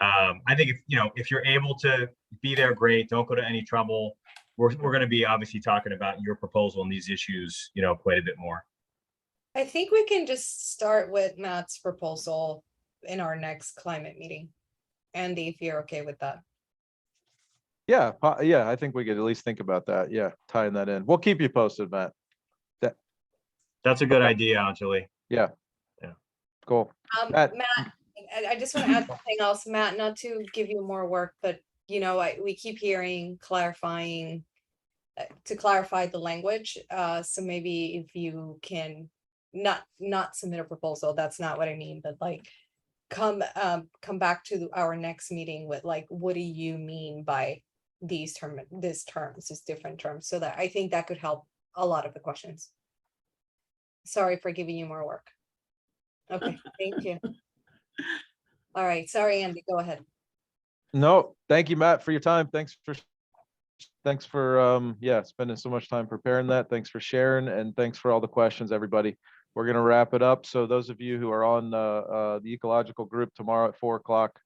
I think if you're able to be there, great. Don't go to any trouble. We're going to be obviously talking about your proposal and these issues, quite a bit more. I think we can just start with Matt's proposal in our next climate meeting. Andy, if you're okay with that. Yeah, I think we could at least think about that. Yeah, tying that in. We'll keep you posted, Matt. That's a good idea, Anjali. Yeah. Yeah. Cool. Matt, I just want to add something else, Matt, not to give you more work, but we keep hearing clarifying to clarify the language. So maybe if you can not submit a proposal, that's not what I mean, but like come back to our next meeting with like, what do you mean by these different terms, so that I think that could help a lot of the questions. Sorry for giving you more work. Okay, thank you. All right, sorry, Andy, go ahead. No, thank you, Matt, for your time. Thanks for spending so much time preparing that. Thanks for sharing, and thanks for all the questions, everybody. We're gonna wrap it up. So those of you who are on the ecological group tomorrow at 4 o'clock,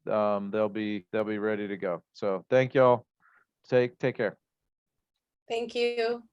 they'll be ready to go. So thank y'all. Take care. Thank you.